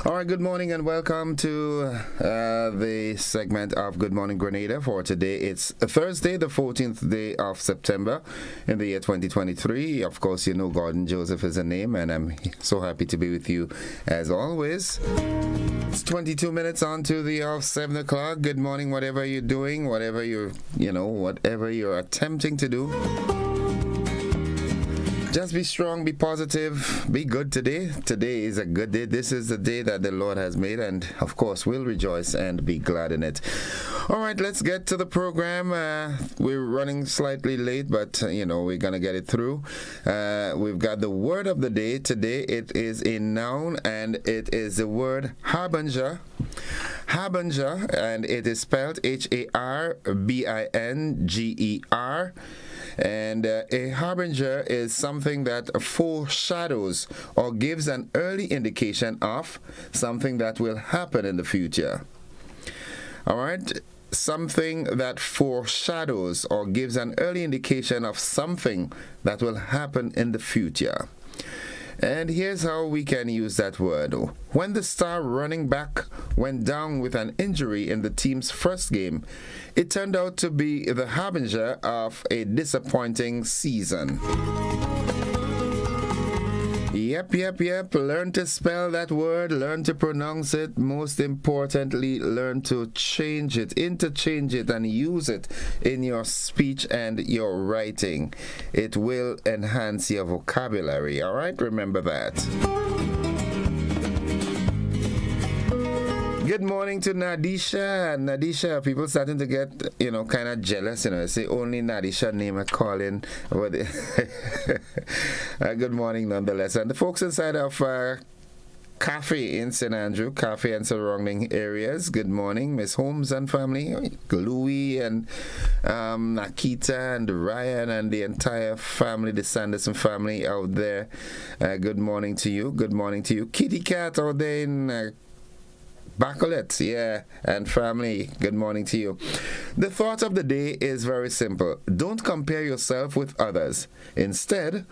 All right, good morning and welcome to the segment of Good Morning Grenada for today. It's Thursday, the 14th day of September in the year 2023. Of course, you know Gordon Joseph is a name, and I'm so happy to be with you as always. It's 22 minutes on to the hour of 7 o'clock. Good morning, whatever you're doing, whatever you're attempting to do. Just be strong, be positive, be good today. Today is a good day. This is the day that the Lord has made, and of course, we'll rejoice and be glad in it. All right, let's get to the program. We're running slightly late, but we're gonna get it through. We've got the word of the day today. It is a noun, and it is the word harbinger. Harbinger, and it is spelled Harbinger. And a harbinger is something that foreshadows or gives an early indication of something that will happen in the future. All right? Something that foreshadows or gives an early indication of something that will happen in the future. And here's how we can use that word. When the star running back went down with an injury in the team's first game, it turned out to be the harbinger of a disappointing season. Yep. Learn to spell that word, learn to pronounce it. Most importantly, learn to change it, interchange it, and use it in your speech and your writing. It will enhance your vocabulary, all right? Remember that. Good morning to Nadisha. Nadisha, people starting to get, kind of jealous, say only Nadisha name a calling. Good morning nonetheless. And the folks inside of Cafe in St. Andrew, Cafe and surrounding areas, good morning, Miss Holmes and family, Louis and Nakita and Ryan and the entire family, the Sanderson family out there. Good morning to you. Good morning to you. Kitty Cat out there in Bacolet, and family, good morning to you. The thought of the day is very simple. Don't compare yourself with others. Instead,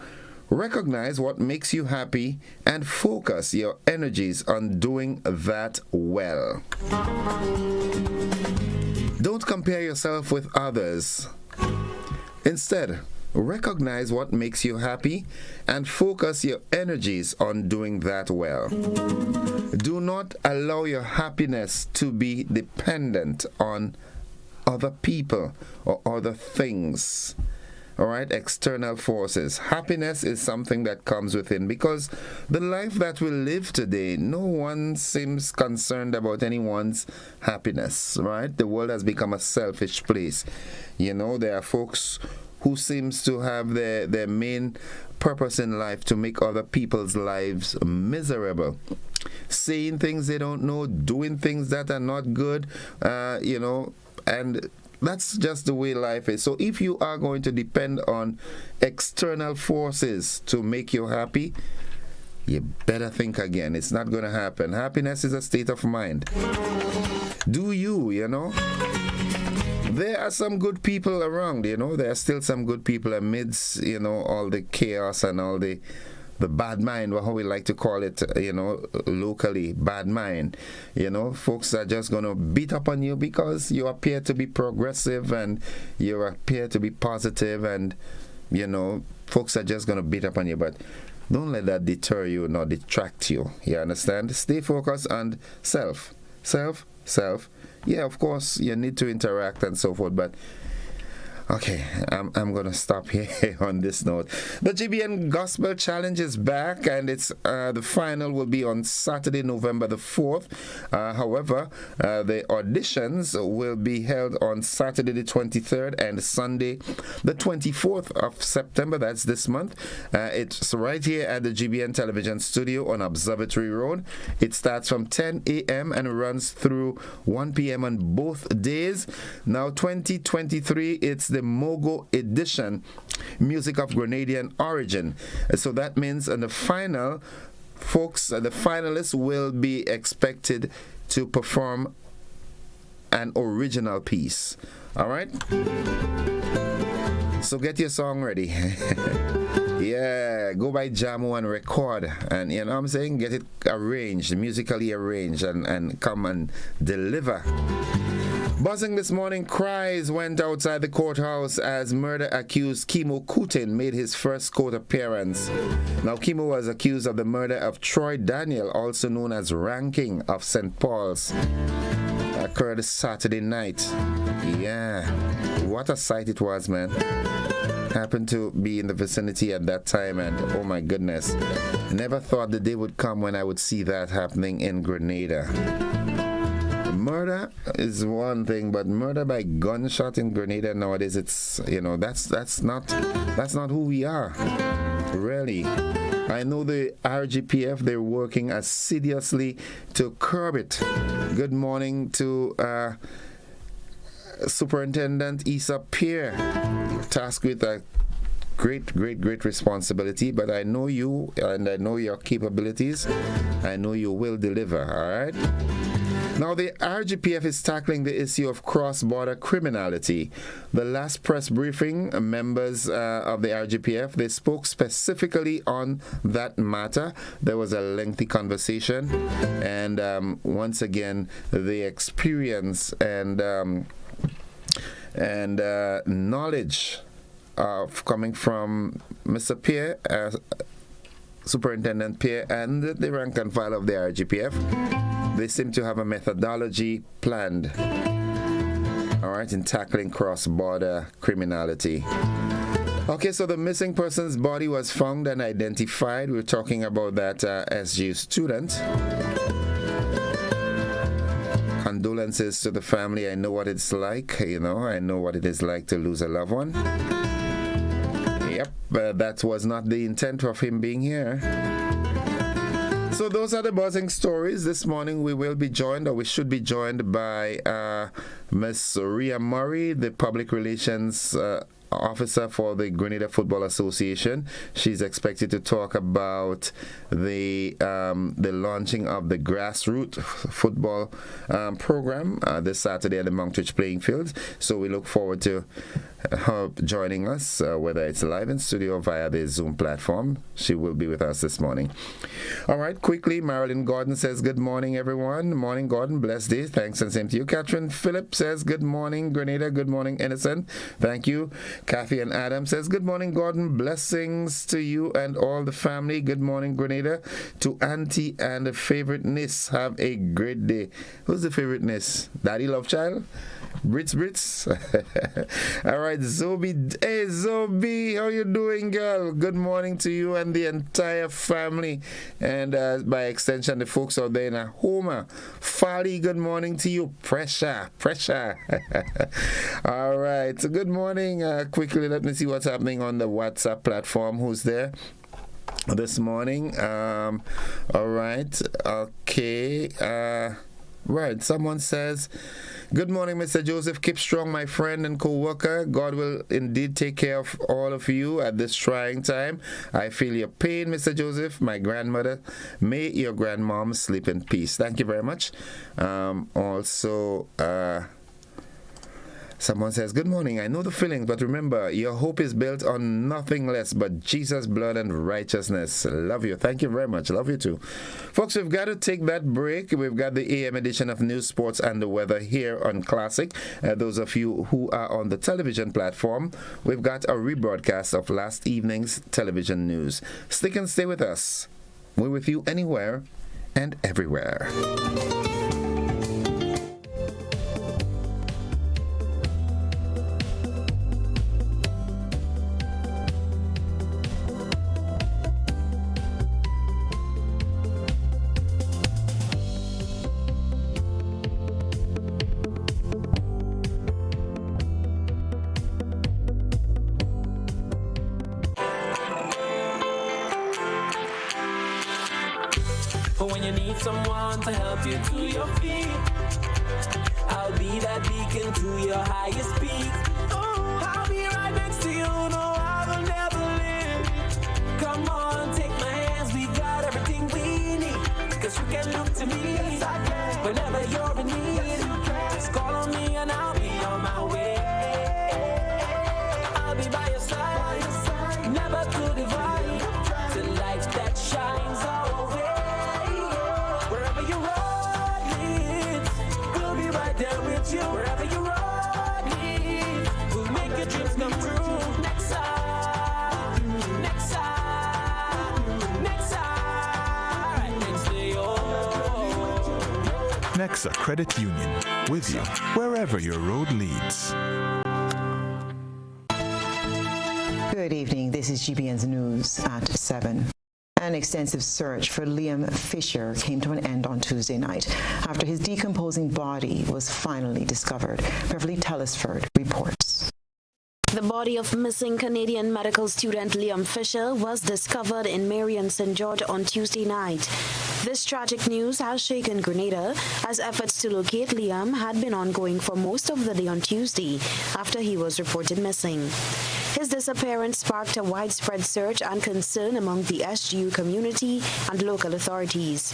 recognize what makes you happy and focus your energies on doing that well. Don't compare yourself with others. Instead, recognize what makes you happy and focus your energies on doing that well. Do not allow your happiness to be dependent on other people or other things. All right, external forces. Happiness is something that comes within, because the life that we live today, no one seems concerned about anyone's happiness, right? The world has become a selfish place. There are folks who seems to have their main purpose in life to make other people's lives miserable. Saying things they don't know, doing things that are not good, and that's just the way life is. So if you are going to depend on external forces to make you happy, you better think again. It's not going to happen. Happiness is a state of mind. Do you. There are some good people around, there are still some good people amidst, all the chaos and all the bad mind, how we like to call it, locally, bad mind. Folks are just going to beat up on you because you appear to be progressive and you appear to be positive, and, folks are just going to beat up on you. But don't let that deter you nor detract you. You understand? Stay focused on self. Yeah, of course, you need to interact and so forth, but okay, I'm going to stop here on this note. The GBN Gospel Challenge is back, and it's the final will be on Saturday, November the 4th. However, the auditions will be held on Saturday the 23rd and Sunday the 24th of September. That's this month. It's right here at the GBN Television Studio on Observatory Road. It starts from 10 a.m. and runs through 1 p.m. on both days. Now, 2023, it's the Mogo edition, music of Grenadian origin. So that means in the final, folks, the finalists will be expected to perform an original piece. All right? So get your song ready. Yeah, go by Jamo and record, and you know what I'm saying, get it arranged, musically arranged, and come and deliver. Buzzing this morning, cries went outside the courthouse as murder-accused Kimo Kutin made his first court appearance. Now, Kimo was accused of the murder of Troy Daniel, also known as Ranking of St. Paul's. Occurred Saturday night. Yeah, what a sight it was, man. Happened to be in the vicinity at that time, and oh my goodness, never thought the day would come when I would see that happening in Grenada. Murder is one thing, but murder by gunshot in Grenada nowadays, it's, you know, that's not who we are, really. I know the RGPF, they're working assiduously to curb it. Good morning to Superintendent Issa Pierre, tasked with a great responsibility, but I know you and I know your capabilities. I know you will deliver, all right? Now, the RGPF is tackling the issue of cross-border criminality. The last press briefing, members of the RGPF, they spoke specifically on that matter. There was a lengthy conversation, and once again, the experience and knowledge of coming from Mr. Pierre, Superintendent Pierre, and the rank and file of the RGPF. They seem to have a methodology planned, all right, in tackling cross-border criminality. Okay, so the missing person's body was found and identified. We're talking about that SGU student. Condolences to the family. I know what it's like, you know, I know what it is like to lose a loved one. Yep, but that was not the intent of him being here. So those are the buzzing stories. This morning we will be joined, or we should be joined, by Miss Ria Murray, the Public Relations Officer for the Grenada Football Association. She's expected to talk about the launching of the grassroots football program this Saturday at the Monkridge Playing Fields. So we look forward to her joining us, whether it's live in studio or via the Zoom platform. She will be with us this morning. All right, quickly, Marilyn Gordon says, good morning, everyone. Morning, Gordon. Blessed day. Thanks, and same to you. Catherine Phillip says, good morning, Grenada. Good morning, Innocent. Thank you. Kathy and Adam says, good morning, Gordon. Blessings to you and all the family. Good morning, Grenada. To Auntie and the favorite niece, have a great day. Who's the favorite niece? Daddy Love Child? Brits. All right, Zobi. Hey, Zobi, how you doing, girl? Good morning to you and the entire family, and by extension, the folks out there in Ahoma. Fali, good morning to you. Pressure. All right, so good morning. Quickly, let me see what's happening on the WhatsApp platform. Who's there this morning? All right, okay. Right, someone says, good morning, Mr. Joseph. Keep strong, my friend and co-worker. God will indeed take care of all of you at this trying time. I feel your pain, Mr. Joseph. My grandmother, may your grandmom sleep in peace. Thank you very much. Also, someone says, good morning. I know the feelings, but remember, your hope is built on nothing less but Jesus' blood and righteousness. Love you. Thank you very much. Love you too. Folks, we've got to take that break. We've got the AM edition of News, Sports, and the Weather here on Classic. Those of you who are on the television platform, we've got a rebroadcast of last evening's television news. Stick and stay with us. We're with you anywhere and everywhere. Someone to help you to your feet. I'll be that beacon to your highest peak. Oh, I'll be right next to you. No, I will never leave. Come on, take my hands. We got everything we need. Cause you can look to me. Yes, I can. Whenever you're in need. Yes, you can. Just call on me and I'll be on my way. I'll be by your AXA Credit Union, with you wherever your road leads. Good evening. This is GBN's News at 7. An extensive search for Liam Fisher came to an end on Tuesday night after his decomposing body was finally discovered. Beverly Telesford reports. The body of missing Canadian medical student Liam Fisher was discovered in Marion St. George on Tuesday night. This tragic news has shaken Grenada as efforts to locate Liam had been ongoing for most of the day on Tuesday after he was reported missing. His disappearance sparked a widespread search and concern among the SGU community and local authorities.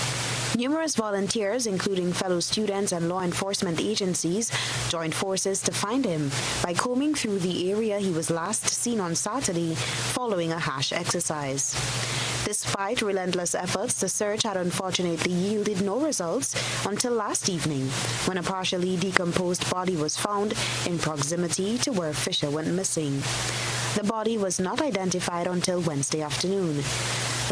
Numerous volunteers, including fellow students and law enforcement agencies, joined forces to find him by combing through the area he was last seen on Saturday following a hash exercise. Despite relentless efforts, the search had unfortunately yielded no results until last evening, when a partially decomposed body was found in proximity to where Fisher went missing. The body was not identified until Wednesday afternoon.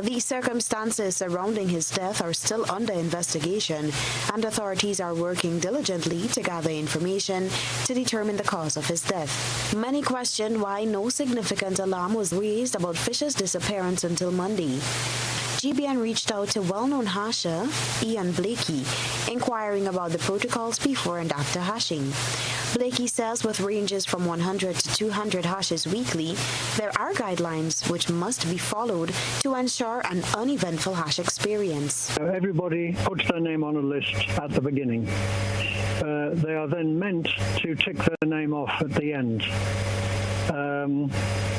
The circumstances surrounding his death are still under investigation, and authorities are working diligently to gather information to determine the cause of his death. Many question why no significant alarm was raised about Fisher's disappearance until Monday. GBN reached out to well-known hasher Ian Blakey, inquiring about the protocols before and after hashing. Blakey says with ranges from 100 to 200 hashes weekly, there are guidelines which must be followed to ensure an uneventful hash experience. Everybody puts their name on a list at the beginning. They are then meant to tick their name off at the end.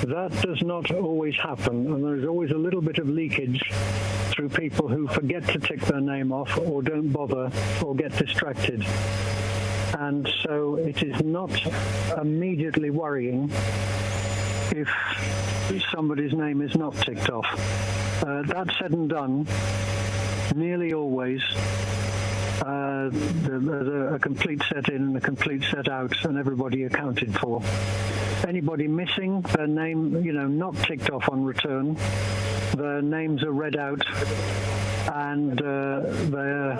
That does not always happen, and there's always a little bit of leakage through people who forget to tick their name off or don't bother or get distracted. And so it is not immediately worrying if somebody's name is not ticked off. That said and done, nearly always there's a complete set in and a complete set out, and everybody accounted for. Anybody missing, their name, not ticked off on return, their names are read out, and they're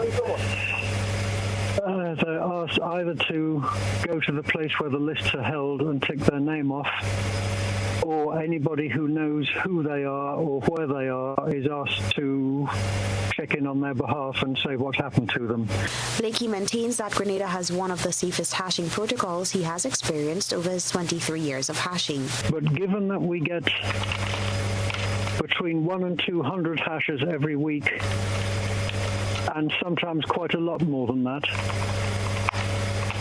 asked either to go to the place where the lists are held and tick their name off, or anybody who knows who they are or where they are is asked to check in on their behalf and say what happened to them. Blakey maintains that Grenada has one of the safest hashing protocols he has experienced over his 23 years of hashing. But given that we get between 100 and 200 hashes every week, and sometimes quite a lot more than that,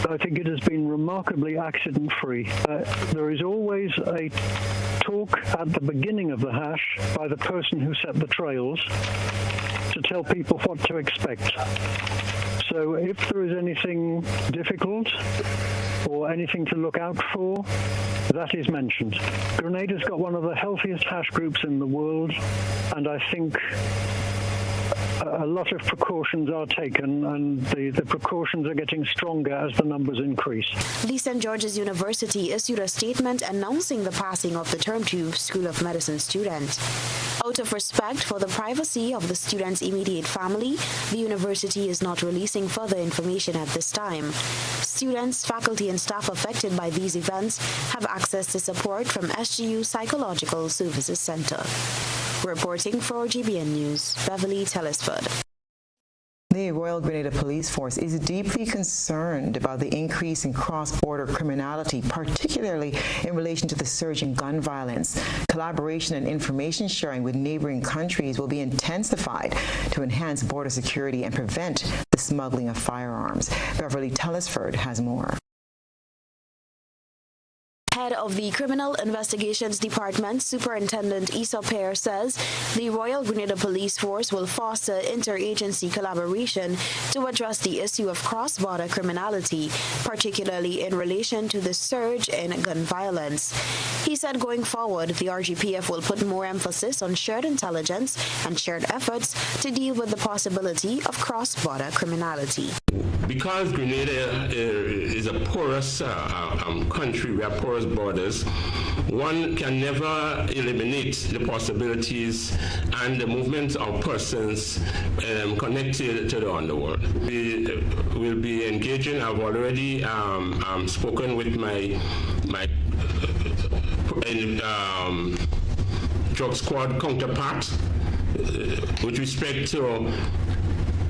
I think it has been remarkably accident-free. There is always a talk at the beginning of the hash by the person who set the trails to tell people what to expect. So if there is anything difficult or anything to look out for, that is mentioned. Grenada's got one of the healthiest hash groups in the world, and I think a lot of precautions are taken, and the precautions are getting stronger as the numbers increase. The St. George's University issued a statement announcing the passing of the Term 2 School of Medicine student. Out of respect for the privacy of the student's immediate family, the university is not releasing further information at this time. Students, faculty and staff affected by these events have access to support from SGU Psychological Services Center. Reporting for GBN News, Beverly Telesford. The Royal Grenada Police Force is deeply concerned about the increase in cross-border criminality, particularly in relation to the surge in gun violence. Collaboration and information sharing with neighboring countries will be intensified to enhance border security and prevent the smuggling of firearms. Beverly Telesford has more. Head of the Criminal Investigations Department, Superintendent Issa Pear, says the Royal Grenada Police Force will foster interagency collaboration to address the issue of cross-border criminality, particularly in relation to the surge in gun violence. He said going forward, the RGPF will put more emphasis on shared intelligence and shared efforts to deal with the possibility of cross-border criminality. Because Grenada is a porous country, we have porous borders, one can never eliminate the possibilities and the movement of persons connected to the underworld. We will be engaging. I've already spoken with my drug squad counterpart with respect to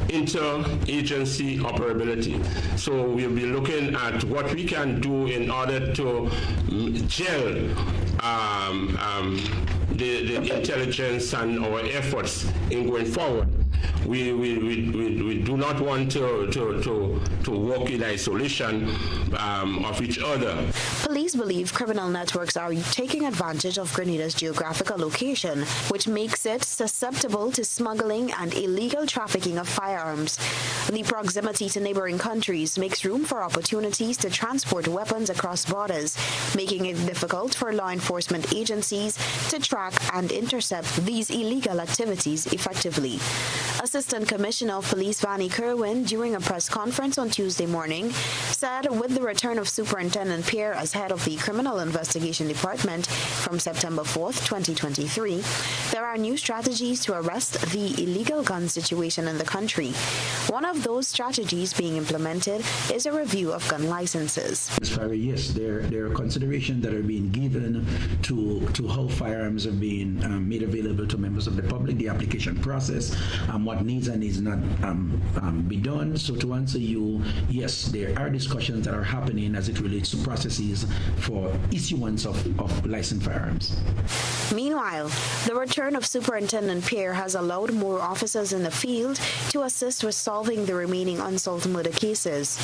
interagency operability. So we'll be looking at what we can do in order to gel the intelligence and our efforts in going forward. We do not want to work in isolation of each other. Police believe criminal networks are taking advantage of Grenada's geographical location, which makes it susceptible to smuggling and illegal trafficking of firearms. The proximity to neighboring countries makes room for opportunities to transport weapons across borders, making it difficult for law enforcement agencies to track and intercept these illegal activities effectively. Assistant Commissioner of Police Vannie Kerwin, during a press conference on Tuesday morning, said with the return of Superintendent Pierre as head of the Criminal Investigation Department from September 4th, 2023, there are new strategies to arrest the illegal gun situation in the country. One of those strategies being implemented is a review of gun licenses. Yes, there are considerations that are being given to how firearms are being made available to members of the public, the application process, what needs and needs not be done. So to answer you, yes, there are discussions that are happening as it relates to processes for issuance of licensed firearms. Meanwhile, the return of Superintendent Pierre has allowed more officers in the field to assist with solving the remaining unsolved murder cases.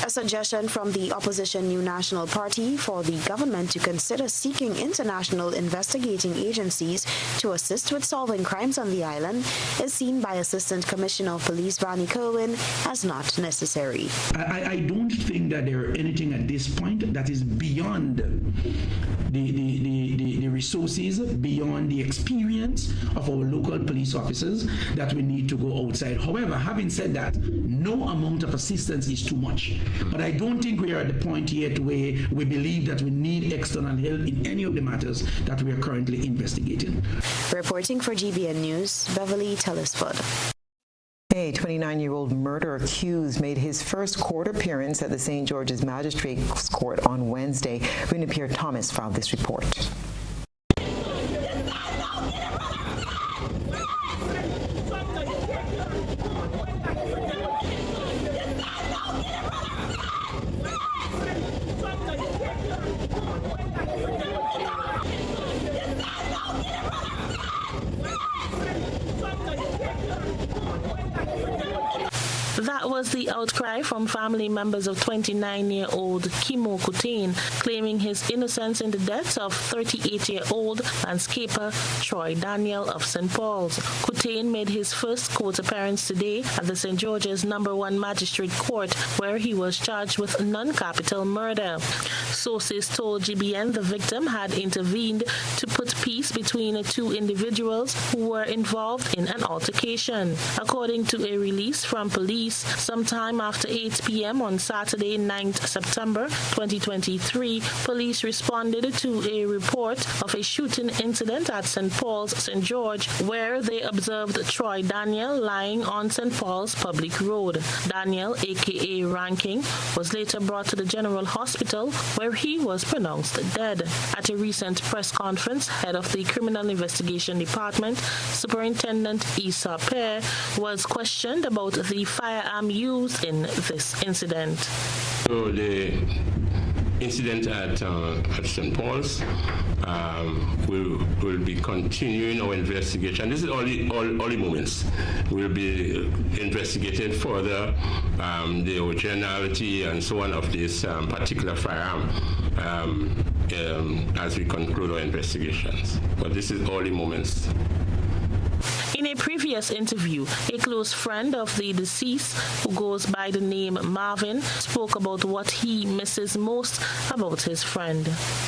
A suggestion from the opposition New National Party for the government to consider seeking international investigating agencies to assist with solving crimes on the island is seen by Assistant Commissioner of Police Vannie Kerwin as not necessary. I don't think that there are anything at this point that is beyond the resources, beyond the experience of our local police officers that we need to go outside. However, having said that, no amount of assistance is too much. But I don't think we are at the point yet where we believe that we need external help in any of the matters that we are currently investigating. Reporting for GBN News, Beverly Telesford. A 29-year-old murder accused made his first court appearance at the St. George's Magistrates Court on Wednesday. Rena Pierre Thomas filed this report. That was the outcry from family members of 29-year-old Kimo Kutain, claiming his innocence in the deaths of 38-year-old landscaper Troy Daniel of St. Paul's. Kutain made his first court appearance today at the St. George's No. 1 Magistrate Court, where he was charged with non-capital murder. Sources told GBN the victim had intervened to put peace between the two individuals who were involved in an altercation. According to a release from police, sometime after 8 p.m. on Saturday, 9th September 2023, police responded to a report of a shooting incident at St. Paul's, St. George, where they observed Troy Daniel lying on St. Paul's public road. Daniel, aka Ranking, was later brought to the General Hospital, where he was pronounced dead. At a recent press conference, head of the Criminal Investigation Department, Superintendent Issa Pear, was questioned about the firearm used in this incident. So the incident at St. Paul's will be continuing our investigation. This is only moments. We'll be investigating further the originality and so on of this particular firearm as we conclude our investigations. But this is only moments. In a previous interview, a close friend of the deceased, who goes by the name Marvin, spoke about what he misses most about his friend.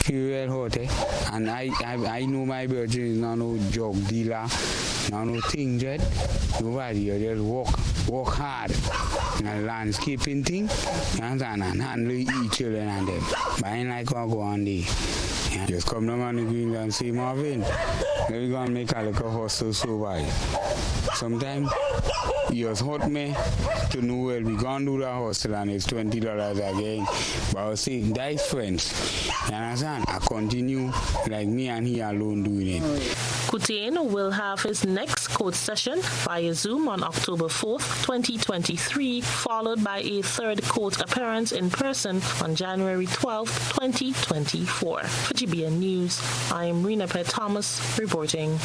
And I know my brother is not no drug dealer, not no thing that. Nobody just work hard in a landscaping thing and handle each other and them. But I ain't like go on there. Yeah. Just come down on the Green and say, Marvin, we're going to make a little hustle survive. Sometimes you just hurt me to know where we going to do the hustle and it's $20 again. But I say, that's friends. You understand? I continue like me and he alone doing it. Coutain will have his next court session via Zoom on October 4th, 2023, followed by a third court appearance in person on January 12th, 2024. For GBN News, I am Rena Pet Thomas reporting.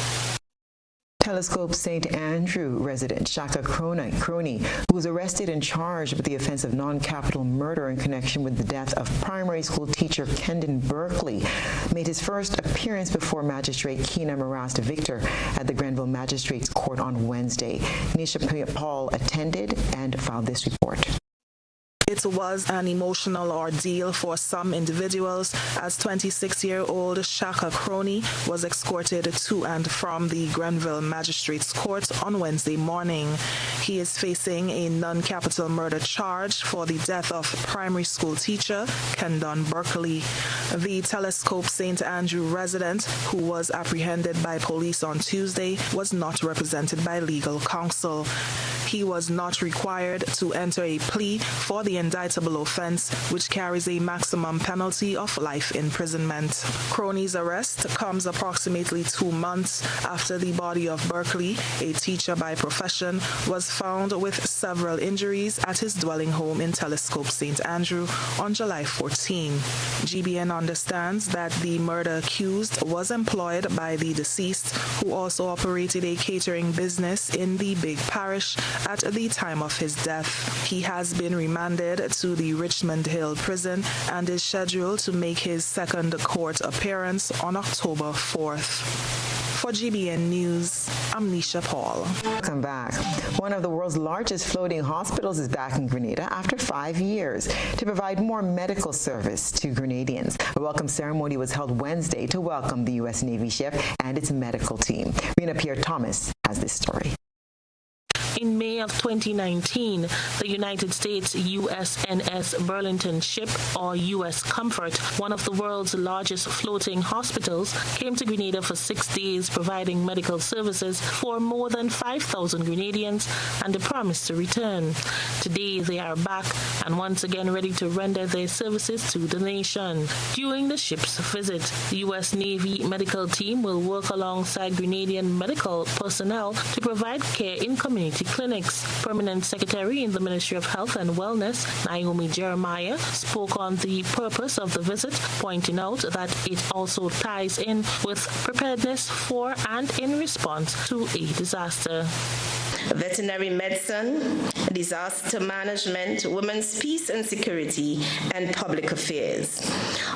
Telescope St. Andrew resident Shaka Crony, who was arrested and charged with the offense of non-capital murder in connection with the death of primary school teacher Kendon Berkeley, made his first appearance before Magistrate Keena Marast Victor at the Grenville Magistrates Court on Wednesday. Nisha Paul attended and filed this report. It was an emotional ordeal for some individuals as 26-year-old Shaka Crony was escorted to and from the Grenville Magistrates Court on Wednesday morning. He is facing a non-capital murder charge for the death of primary school teacher Kendon Berkeley. The Telescope St. Andrew resident, who was apprehended by police on Tuesday, was not represented by legal counsel. He was not required to enter a plea for the indictable offense, which carries a maximum penalty of life imprisonment. Crony's arrest comes approximately 2 months after the body of Berkeley, a teacher by profession, was found with several injuries at his dwelling home in Telescope St. Andrew on July 14. GBN understands that the murder accused was employed by the deceased, who also operated a catering business in the Big Parish at the time of his death. He has been remanded to the Richmond Hill prison and is scheduled to make his second court appearance on October 4th. For GBN News, I'm Nisha Paul. Welcome back. One of the world's largest floating hospitals is back in Grenada after 5 years to provide more medical service to Grenadians. A welcome ceremony was held Wednesday to welcome the U.S. Navy ship and its medical team. Rena Pierre Thomas has this story. In May of 2019, the United States USNS Burlington ship, or U.S. Comfort, one of the world's largest floating hospitals, came to Grenada for 6 days providing medical services for more than 5,000 Grenadians and a promise to return. Today, they are back and once again ready to render their services to the nation. During the ship's visit, the U.S. Navy medical team will work alongside Grenadian medical personnel to provide care in community clinics. Permanent Secretary in the Ministry of Health and Wellness, Naomi Jeremiah, spoke on the purpose of the visit, pointing out that it also ties in with preparedness for and in response to a disaster. Veterinary medicine, disaster management, women's peace and security, and public affairs.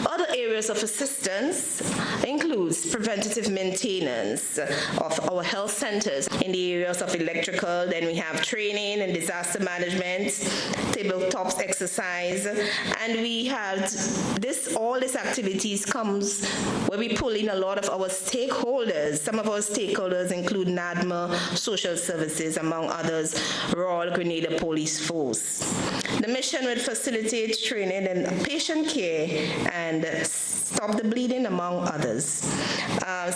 Other areas of assistance includes preventative maintenance of our health centers in the areas of electrical. Then we have training and disaster management, tabletops exercise, and we had all these activities comes where we pull in a lot of our stakeholders. Some of our stakeholders include NADMA, social services, among others, Royal Grenada Police Force. The mission would facilitate training in patient care and stop the bleeding, among others.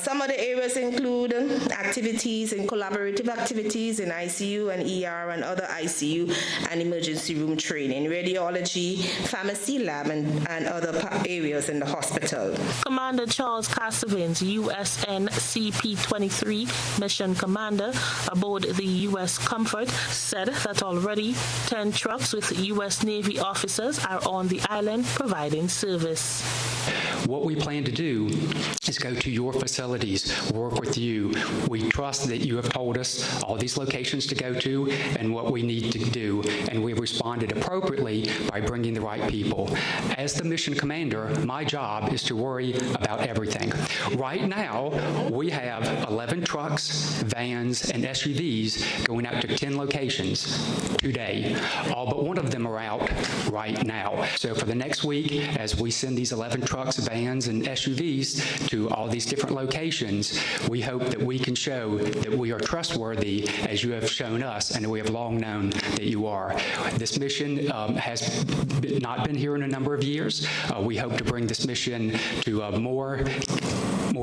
Some of the areas include activities and collaborative activities in ICU and ER and other ICU and emergency room training, radiology, pharmacy lab, and other areas in the hospital. Commander Charles Cassavins, USN CP-23 mission commander aboard the U.S. Comfort, said that already 10 trucks with U.S. Navy officers are on the island providing service. what we plan to do is go to your facilities, work with you. We trust that you have told us all these locations to go to and what we need to do, and we've responded appropriately by bringing the right people. As the mission commander, my job is to worry about everything. Right now, we have 11 trucks, vans, and SUVs going out to 10 locations today. All but one of them are out right now. So for the next week, as we send these 11 trucks, vans, and SUVs to all these different locations, we hope that we can show that we are trustworthy, as you have shown us, and we have long known that you are. This mission has not been here in a number of years. We hope to bring this mission to more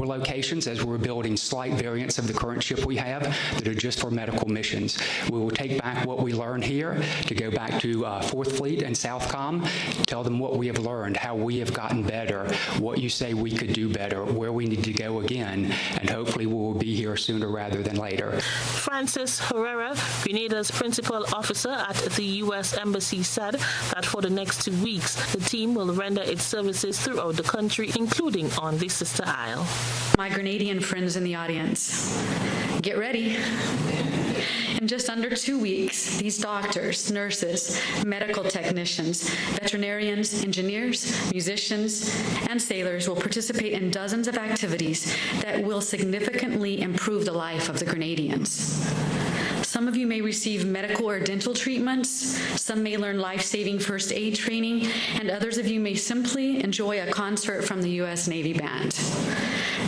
locations as we're building slight variants of the current ship we have that are just for medical missions. We will take back what we learned here to go back to 4th Fleet and Southcom, tell them what we have learned, how we have gotten better, what you say we could do better, where we need to go again, and hopefully we will be here sooner rather than later. Francis Herrera, Grenada's principal officer at the U.S. Embassy, said that for the next 2 weeks, the team will render its services throughout the country, including on the Sister Isle. My Grenadian friends in the audience, get ready. In just under 2 weeks, these doctors, nurses, medical technicians, veterinarians, engineers, musicians, and sailors will participate in dozens of activities that will significantly improve the life of the Grenadians. Some of you may receive medical or dental treatments, some may learn life-saving first aid training, and others of you may simply enjoy a concert from the U.S. Navy Band.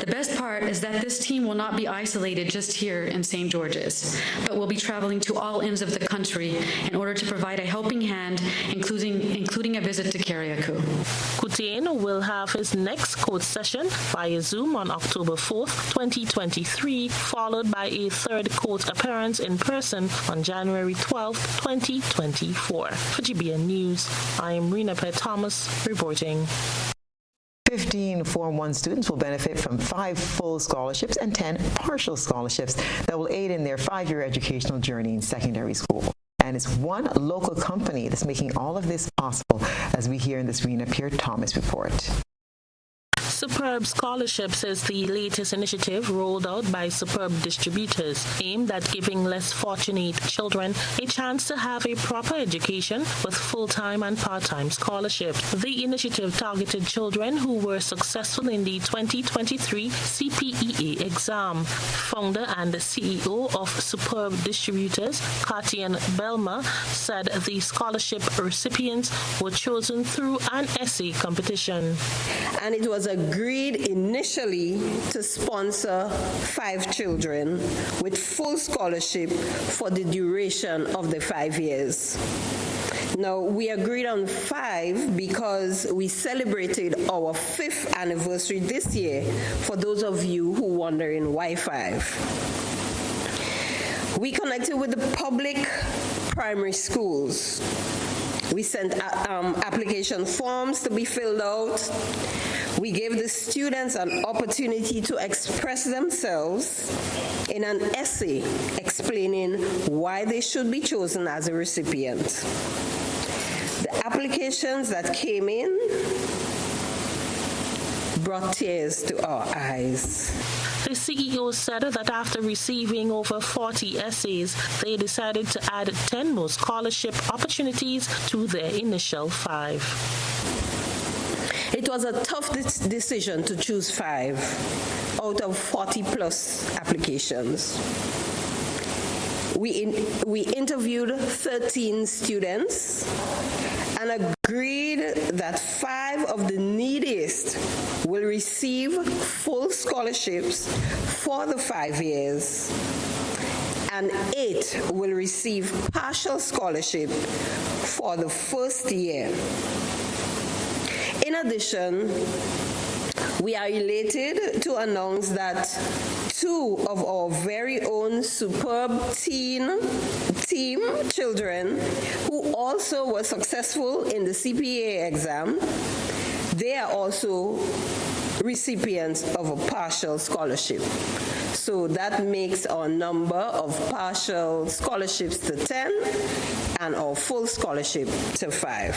The best part is that this team will not be isolated just here in St. George's, but will be traveling to all ends of the country in order to provide a helping hand, including a visit to Carriacou. Coutin will have his next court session via Zoom on October 4th, 2023, followed by a third court appearance in person on January 12th, 2024. For GBN News, I am Rena Pett Thomas reporting. 15 Form 1 students will benefit from 5 full scholarships and 10 partial scholarships that will aid in their 5-year educational journey in secondary school. And it's one local company that's making all of this possible, as we hear in this Rena Pett Thomas report. Superb Scholarships is the latest initiative rolled out by Superb Distributors, aimed at giving less fortunate children a chance to have a proper education with full-time and part-time scholarships. The initiative targeted children who were successful in the 2023 CPEA exam. Founder and CEO of Superb Distributors, Katian Belma, said the scholarship recipients were chosen through an essay competition. And it was agreed initially to sponsor 5 children with full scholarship for the duration of the 5 years. Now, we agreed on 5 because we celebrated our 5th anniversary this year, for those of you who wondering why 5. We connected with the public primary schools. We sent application forms to be filled out. We gave the students an opportunity to express themselves in an essay explaining why they should be chosen as a recipient. The applications that came in brought tears to our eyes. The CEO said that after receiving over 40 essays, they decided to add 10 more scholarship opportunities to their initial 5. It was a tough decision to choose 5 out of 40-plus applications. We interviewed 13 students and agreed that 5 of the neediest will receive full scholarships for the 5 years, and 8 will receive partial scholarship for the first year. In addition, we are elated to announce that 2 of our very own Superb team children who also were successful in the CPA exam, they are also recipients of a partial scholarship. So that makes our number of partial scholarships to 10 and our full scholarship to 5.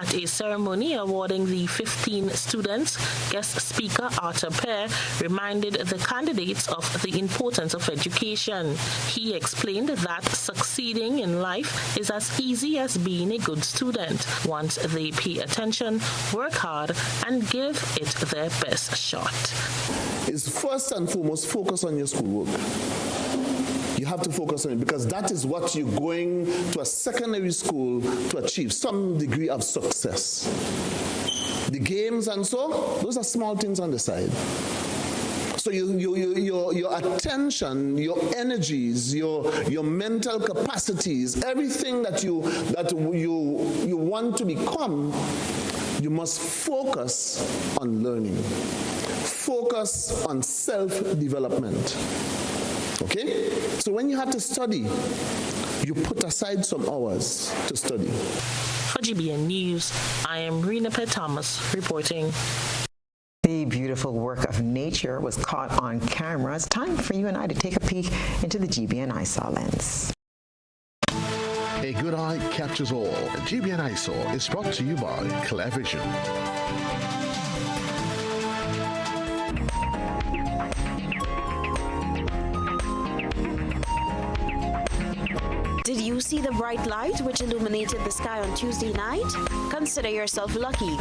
At a ceremony awarding the 15 students, guest speaker Arthur Pear reminded the candidates of the importance of education. He explained that succeeding in life is as easy as being a good student once they pay attention, work hard, and give it their best shot. Is first and foremost focus on your schoolwork. You have to focus on it because that is what you're going to a secondary school to achieve, some degree of success. The games and so, those are small things on the side. So your attention, your energies, your mental capacities, everything that you want to become, you must focus on learning. Focus on self-development. Okay? So when you have to study, you put aside some hours to study. For GBN News, I am Rena P. Thomas reporting. The beautiful work of nature was caught on camera. It's time for you and I to take a peek into the GBN Eyesore lens. A good eye captures all. GBN Eyesore is brought to you by Clear Vision. Did you see the bright light which illuminated the sky on Tuesday night? Consider yourself lucky.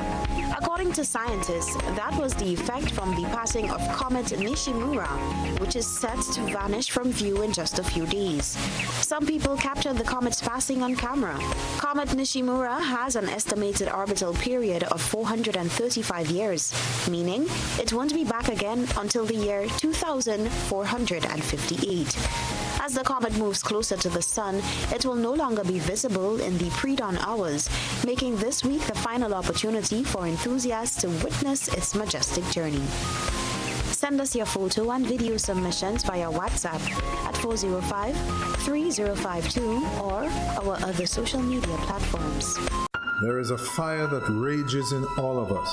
According to scientists, that was the effect from the passing of comet Nishimura, which is set to vanish from view in just a few days. Some people captured the comet's passing on camera. Comet Nishimura has an estimated orbital period of 435 years, meaning it won't be back again until the year 2458. As the comet moves closer to the sun, it will no longer be visible in the pre-dawn hours, making this week the final opportunity for enthusiasts to witness its majestic journey. Send us your photo and video submissions via WhatsApp at 405-3052 or our other social media platforms. There is a fire that rages in all of us,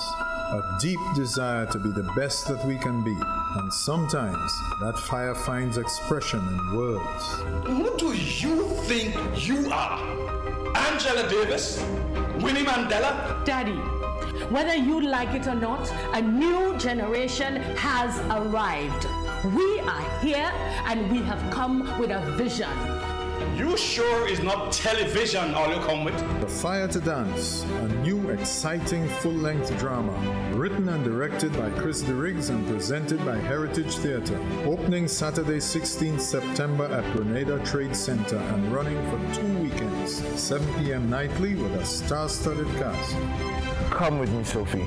a deep desire to be the best that we can be. And sometimes that fire finds expression in words. Who do you think you are? Angela Davis? Winnie Mandela? Daddy, whether you like it or not, a new generation has arrived. We are here and we have come with a vision. You sure is not television all you come with? The Fire to Dance, a new exciting full-length drama, written and directed by Chris DeRiggs and presented by Heritage Theatre. Opening Saturday 16th September at Grenada Trade Center and running for 2 weekends, 7 p.m. nightly with a star-studded cast. Come with me, Sophie.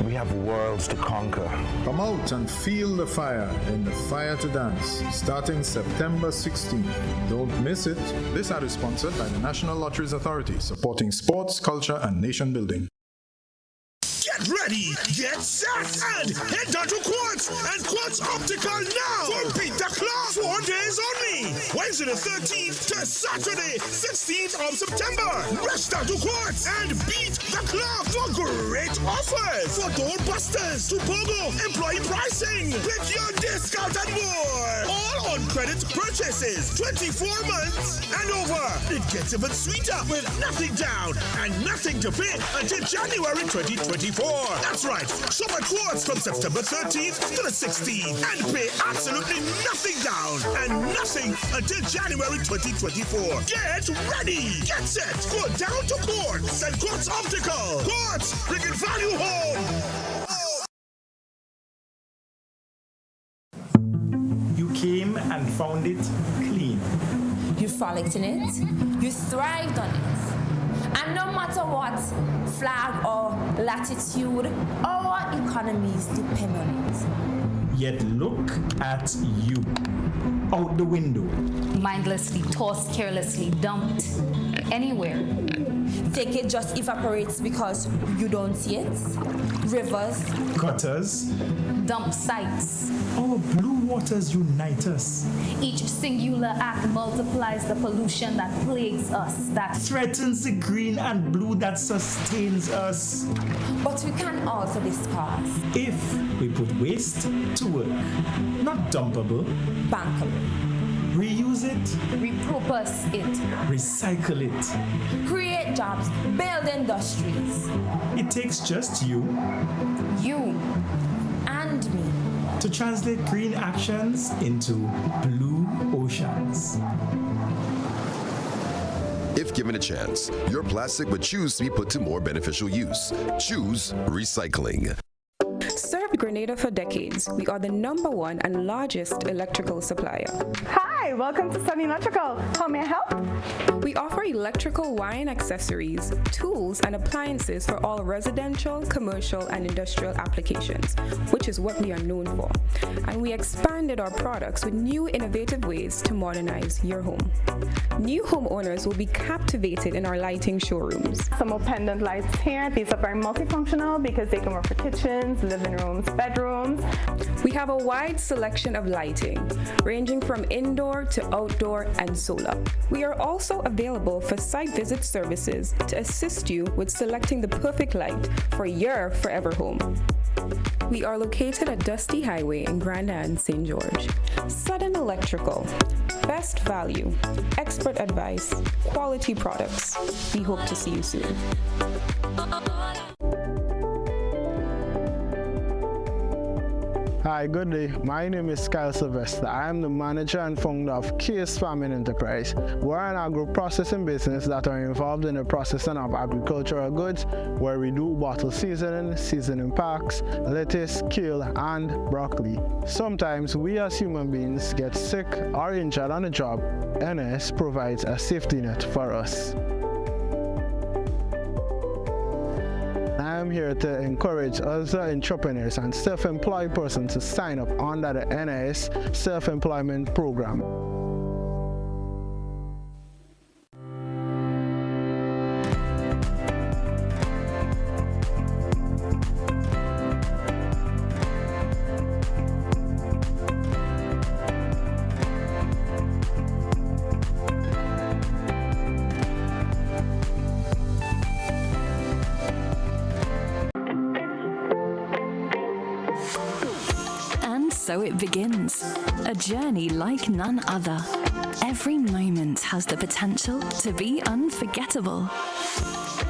We have worlds to conquer. Come out and feel the fire in the Fire to Dance, starting September 16th. Don't miss it. This ad is sponsored by the National Lotteries Authority, supporting sports, culture, and nation building. Get ready, get set, and head down to Quartz and Quartz Optical now for Beat the Clock. 4 days only. Wednesday the 13th to Saturday 16th of September. Rush down to Quartz and beat the clock for great offers for doorbusters, to BOGO, employee pricing, with your discount and more. All on credit purchases, 24 months and over. It gets even sweeter with nothing down and nothing to pay until January 2024. That's right. Shop at Quartz from September 13th to the 16th and pay absolutely nothing down and nothing until January 2024. Get ready. Get set. Go down to Quartz and Quartz Optical. Quartz, bringing value home. You came and found it clean. You frolicked in it. You thrived on it. And no matter what flag or latitude, our economies depend on it. Yet look at you. Out the window. Mindlessly tossed, carelessly dumped. Anywhere. Think it just evaporates because you don't see it? Rivers. Gutters. Dump sites. Our blue waters unite us. Each singular act multiplies the pollution that plagues us, that threatens the green and blue that sustains us. But we can alter this cause. If we put waste to work. Not dumpable. Bankable. Reuse it. Repurpose it. Recycle it. Create jobs. Build industries. It takes just you. You. And me. To translate green actions into blue oceans. If given a chance, your plastic would choose to be put to more beneficial use. Choose recycling. Served Grenada for decades, we are the #1 and largest electrical supplier. Hi, welcome to Sunny Electrical. How may I help? We offer electrical wire accessories, tools, and appliances for all residential, commercial, and industrial applications, which is what we are known for. And we expanded our products with new innovative ways to modernize your home. New homeowners will be captivated in our lighting showrooms. Some more pendant lights here. These are very multifunctional because they can work for kitchens, living rooms, bedrooms. We have a wide selection of lighting, ranging from indoor to outdoor and solar. We are also available for site visit services to assist you with selecting the perfect light for your forever home. We are located at Dusty Highway in Grenada and St. George. Sudden Electrical. Best value, expert advice, quality products. We hope to see you soon. Hi, good day. My name is Kyle Sylvester. I am the manager and founder of Case Farming Enterprise. We're an agro-processing business that are involved in the processing of agricultural goods, where we do bottle seasoning packs, lettuce, kale, and broccoli. Sometimes we as human beings get sick or injured on the job. NS provides a safety net for us. I am here to encourage other entrepreneurs and self-employed persons to sign up under the NIS Self-Employment Program. So it begins, a journey like none other. Every moment has the potential to be unforgettable.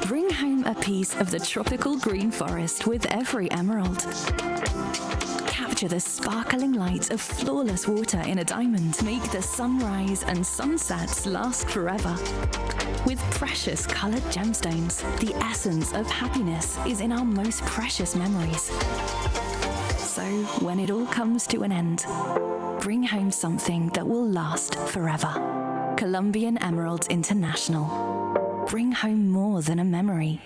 Bring home a piece of the tropical green forest with every emerald. Capture the sparkling light of flawless water in a diamond. Make the sunrise and sunsets last forever. With precious colored gemstones, the essence of happiness is in our most precious memories. So, when it all comes to an end, bring home something that will last forever. Colombian Emeralds International. Bring home more than a memory.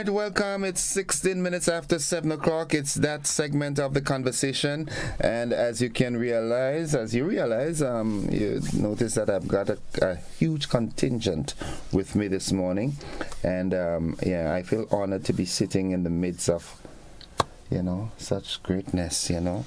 Welcome. It's 16 minutes after 7 o'clock. It's that segment of the conversation, and as you realize, you notice that I've got a huge contingent with me this morning, and I feel honored to be sitting in the midst of such greatness. Wow.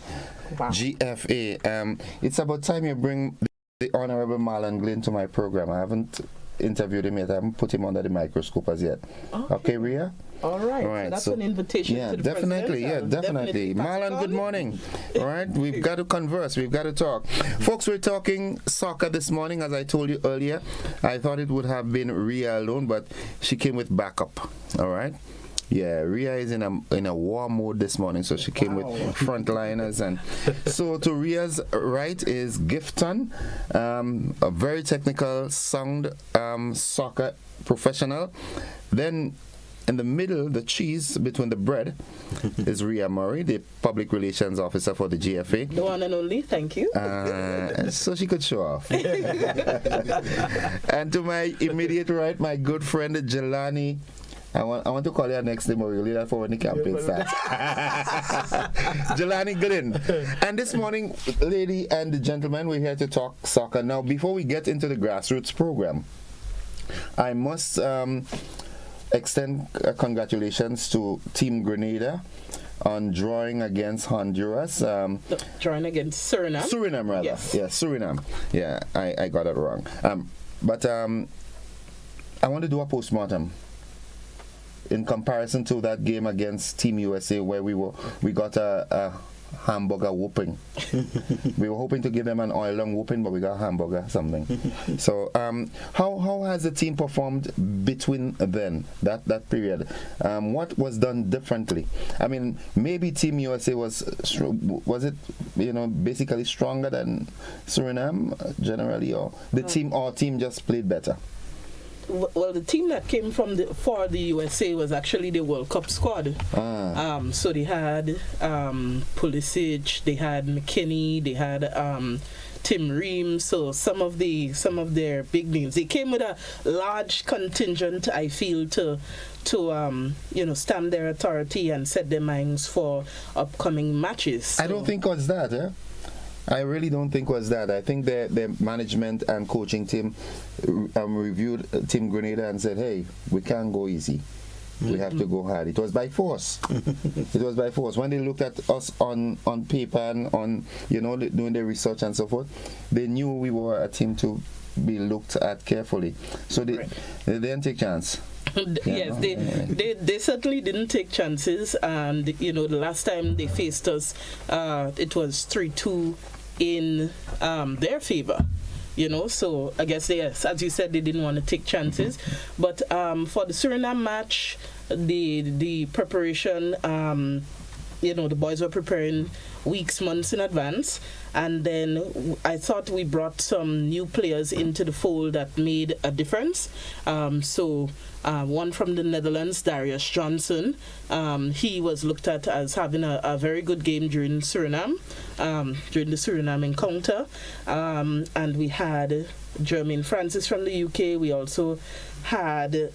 GFA. It's about time you bring the Honorable Marlon Glean to my program. I haven't interviewed him yet. I haven't put him under the microscope as yet. Okay, Ria? All right. So that's an invitation to the definitely. president. Yeah, definitely. Marlon, good morning. All right, we've got to converse. We've got to talk. Folks, we're talking soccer this morning. As I told you earlier, I thought it would have been Ria alone, but she came with backup. All right. Yeah, Ria is in a war mode this morning, so she came with frontliners. And so to Ria's right is Gifton, a very technical, sound soccer professional. Then in the middle, the cheese between the bread, is Ria Murray, the public relations officer for the GFA. The one and only, thank you. So she could show off. And to my immediate right, my good friend Jelani. I want to call you next name, but we'll leave that for when the campaign starts. Jelani Glean. And this morning, lady and gentlemen, we're here to talk soccer. Now, before we get into the grassroots program, I must extend congratulations to Team Grenada on drawing against Honduras. Drawing against Suriname. Suriname, rather. Yes. Yeah, Suriname. Yeah, I got it wrong. But I want to do a postmortem in comparison to that game against Team USA where we got a hamburger whooping. We were hoping to give them an oil-long whooping, but we got a hamburger something. So how has the team performed between then, that period? What was done differently? I mean, maybe Team USA was it, basically stronger than Suriname generally, or the team just played better? Well, the team that came for the USA was actually the World Cup squad. So they had Pulisic, they had McKinney, they had Tim Ream. So some of their big names. They came with a large contingent, I feel, to stamp their authority and set their minds for upcoming matches. So. I don't think it was that, I really don't think it was that. I think the management and coaching team reviewed Team Grenada and said, hey, we can't go easy. We have to go hard. It was by force. It was by force. When they looked at us on paper and on, doing their research and so forth, they knew we were a team to be looked at carefully. So they didn't take chance. Yes, they certainly didn't take chances, and the last time they faced us, it was 3-2 in their favor. So I guess as you said, they didn't want to take chances. But for the Suriname match, the preparation, the boys were preparing weeks, months in advance, and then I thought we brought some new players into the fold that made a difference. So one from the Netherlands, Darius Johnson, he was looked at as having a very good game during Suriname, during the Suriname encounter, and we had Jermaine Francis from the UK. We also had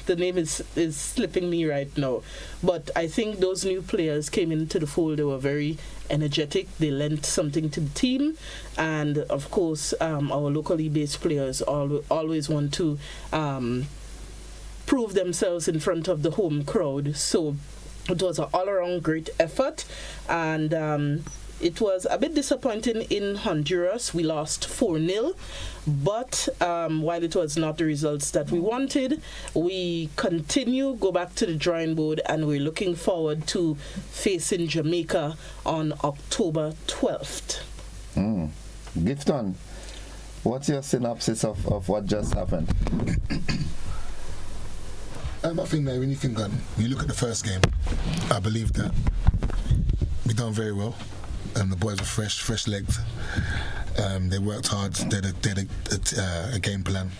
the name is slipping me right now. But I think those new players came into the fold. They were very energetic. They lent something to the team. And, of course, our locally based players always want to prove themselves in front of the home crowd. So it was an all-around great effort. And it was a bit disappointing in Honduras. We lost 4-0. But while it was not the results that we wanted, we go back to the drawing board, and we're looking forward to facing Jamaica on October 12th. Gifton, what's your synopsis of what just happened? I think that when you look at the first game, I believe that we done very well. The boys were fresh-legged. They worked hard. They had a game plan.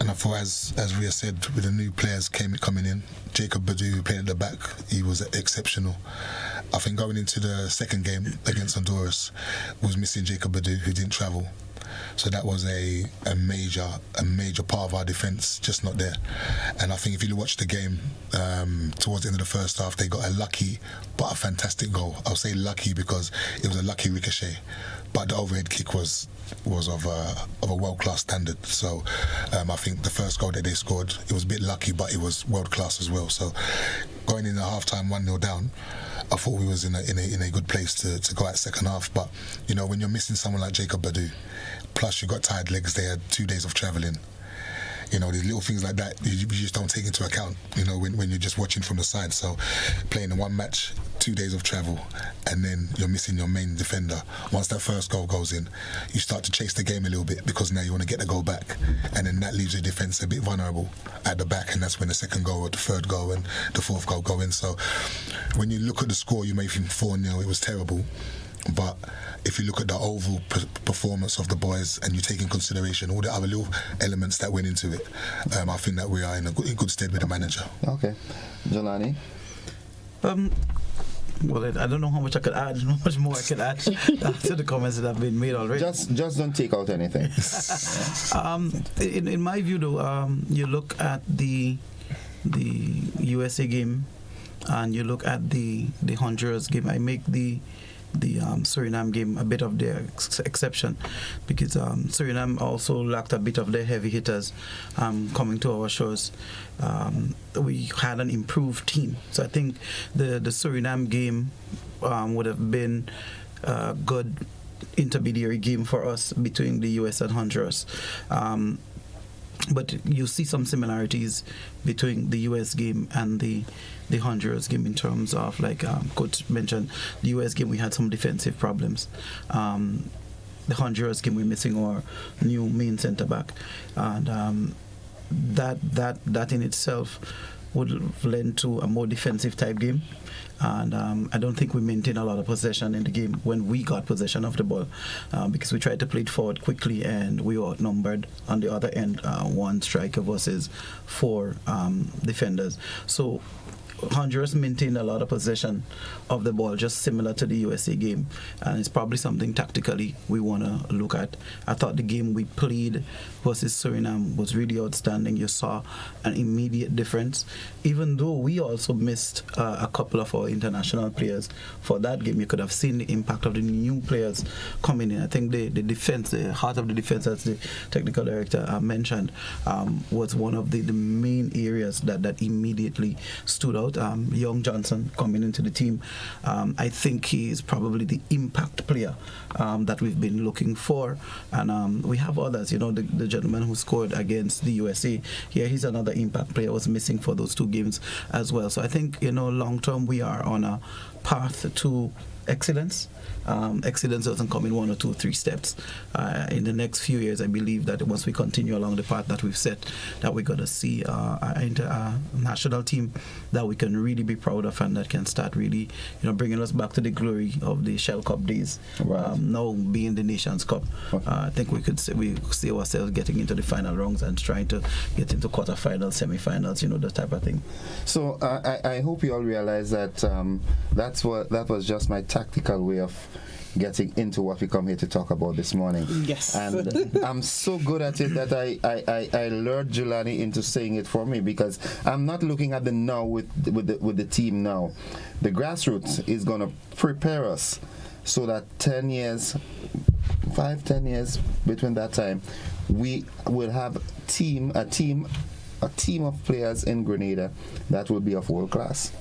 And I thought, as Ria said, with the new players coming in, Jacob Badu, who played at the back, he was exceptional. I think going into the second game against Honduras, was missing Jacob Badu, who didn't travel. So that was a major part of our defence, just not there. And I think if you watch the game, towards the end of the first half, they got a lucky but a fantastic goal. I'll say lucky because it was a lucky ricochet, but the overhead kick was of a world-class standard. So I think the first goal that they scored, it was a bit lucky, but it was world-class as well. So going in at half-time 1-0 down, I thought we was in a good place to go out second half. But when you're missing someone like Jacob Badu, plus you got tired legs, they had 2 days of travelling. These little things like that you just don't take into account, when you're just watching from the side. So playing in one match, 2 days of travel, and then you're missing your main defender. Once that first goal goes in, you start to chase the game a little bit because now you want to get the goal back, and then that leaves your defence a bit vulnerable at the back, and that's when the second goal or the third goal and the fourth goal go in. So when you look at the score, you may think 4-0, it was terrible. But if you look at the overall performance of the boys and you take in consideration all the other little elements that went into it, I think that we are in good stead with the manager. Okay. Jelani? Well, I don't know how much I could add, how much more I could add to the comments that have been made already. Just don't take out anything. In my view, though, you look at the USA game and you look at the Honduras game, I make the Suriname game a bit of the exception because Suriname also lacked a bit of their heavy hitters coming to our shores. We had an improved team, so I think the Suriname game would have been a good intermediary game for us between the US and Honduras. But you see some similarities between the US game and the Honduras game in terms of, like Coach mentioned, the US game we had some defensive problems. The Honduras game we're missing our new main centre back, and that in itself would lend to a more defensive type game. And I don't think we maintained a lot of possession in the game when we got possession of the ball because we tried to play it forward quickly and we were outnumbered on the other end, one striker versus four defenders. So Honduras maintained a lot of possession of the ball, just similar to the USA game, and it's probably something tactically we want to look at. I thought the game we played versus Suriname was really outstanding. You saw an immediate difference, even though we also missed a couple of our international players for that game. You could have seen the impact of the new players coming in. I think the defense, the heart of the defense, as the technical director mentioned, was one of the main areas that immediately stood out. Young Johnson coming into the team, I think he is probably the impact player that we've been looking for, and we have others. You know, the gentleman who scored against the USA, he's another impact player. Was missing for those two games as well. So I think, you know, long term we are on a path to excellence. Excellence doesn't come in 1 or 2 or 3 steps. In the next few years, I believe that once we continue along the path that we've set, that we're going to see a national team that we can really be proud of and that can start really, you know, bringing us back to the glory of the Shell Cup days. Right. Now being the Nations Cup, I think we see ourselves getting into the final rounds and trying to get into quarterfinals, semi-finals, you know, that type of thing. So I hope you all realize that that was just my tactical way of getting into what we come here to talk about this morning. Yes. And I'm so good at it that I lured Jelani into saying it for me, because I'm not looking at the now with the team now. The grassroots is going to prepare us so that 10 years, 5-10 years between that time, we will have a team of players in Grenada that will be of world class.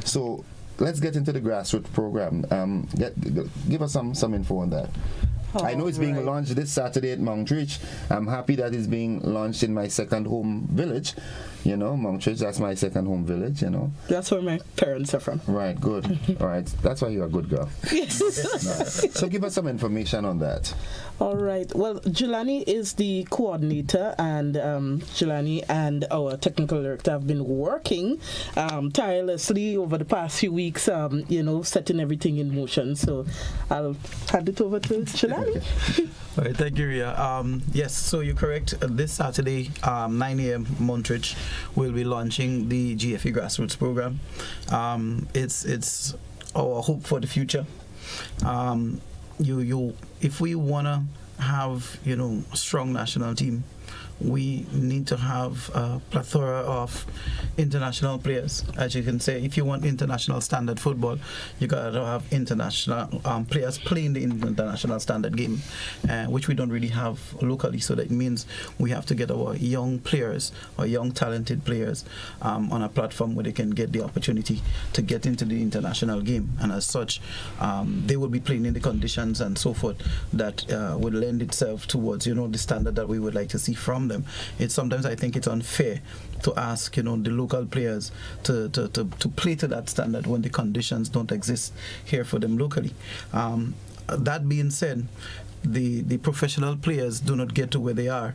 So let's get into the grassroots program. Give us some info on that. I know it's being launched this Saturday at Montreach. I'm happy that it's being launched in my second home village. You know, Montreach, that's my second home village, you know. That's where my parents are from. Right, good. All right. That's why you're a good girl. Yes. Right. So give us some information on that. All right. Well, Jelani is the coordinator, and Jelani and our technical director have been working tirelessly over the past few weeks, you know, setting everything in motion. So I'll hand it over to Jelani. All right, thank you, Ria. Yes, so you're correct. This Saturday, 9 a.m. Montreach, we'll be launching the GFE Grassroots program. It's our hope for the future. If we wanna have, you know, a strong national team, we need to have a plethora of international players. As you can say, if you want international standard football, you got to have international players playing the international standard game, which we don't really have locally. So that means we have to get our young players, or young talented players, on a platform where they can get the opportunity to get into the international game. And as such, they will be playing in the conditions and so forth that would lend itself towards, you know, the standard that we would like to see from them. Sometimes I think it's unfair to ask, you know, the local players to play to that standard when the conditions don't exist here for them locally. That being said, the professional players do not get to where they are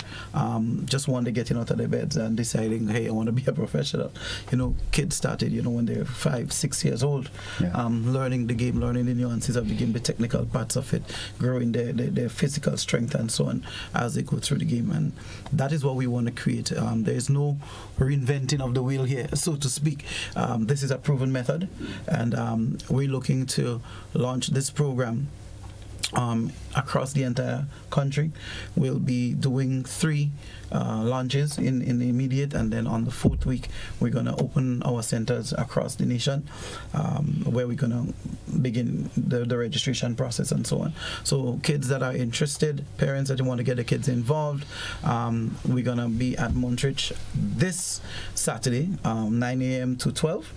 just one day getting out of their beds and deciding, hey, I want to be a professional. You know, kids started, you know, when they're 5-6 years old, learning the game, learning the nuances of the game, the technical parts of it, growing their physical strength and so on as they go through the game. And that is what we want to create. There is no reinventing of the wheel here, so to speak. This is a proven method, and we're looking to launch this program across the entire country. We'll be doing 3 launches in the immediate, and then on the 4th week we're going to open our centers across the nation, where we're going to begin the registration process and so on. So kids that are interested, parents that want to get the kids involved, we're going to be at Montrich this Saturday, 9 a.m. to 12.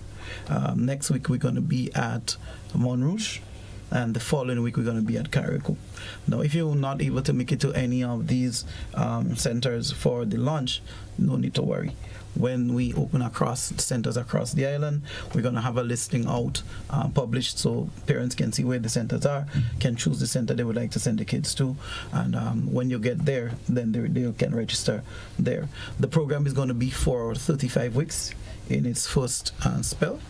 Next week we're going to be at Montrouge, and the following week we're going to be at Carriacou. Now, if you're not able to make it to any of these centers for the launch, no need to worry. When we open centers across the island, we're going to have a listing out, published, so parents can see where the centers are, can choose the center they would like to send the kids to, and when you get there, then they can register there. The program is going to be for 35 weeks in its first spell.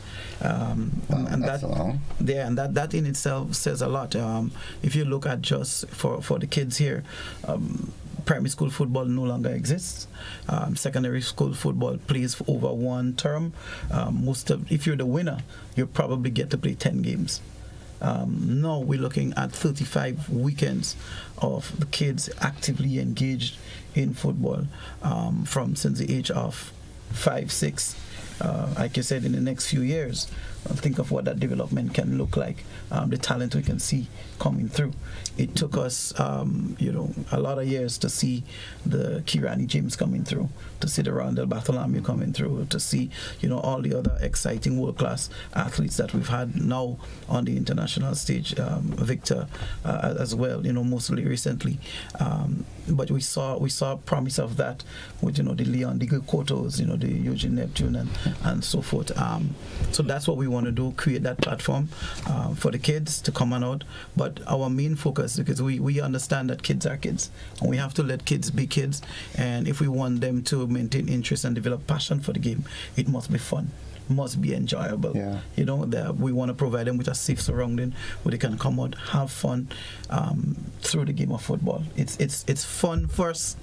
And that in itself says a lot. If you look at just for the kids here, primary school football no longer exists. Secondary school football plays for over 1 term. If you're the winner, you probably get to play 10 games. Now we're looking at 35 weekends of the kids actively engaged in football since the age of 5, 6. Like you said, in the next few years, think of what that development can look like, the talent we can see coming through. It took us, a lot of years to see the Kirani James coming through, to see the Rondell Bartholomew coming through, to see, all the other exciting world-class athletes that we've had now on the international stage, Victor as well, mostly recently. But we saw promise of that with, the Leon, the Cotos, the Eugene Neptune and so forth. So that's what we want to do, create that platform for the kids to come on out. But our main focus, because we understand that kids are kids, and we have to let kids be kids. And if we want them to maintain interest and develop passion for the game, it must be fun, must be enjoyable. We want to provide them with a safe surrounding where they can come out, have fun through the game of football. It's fun first,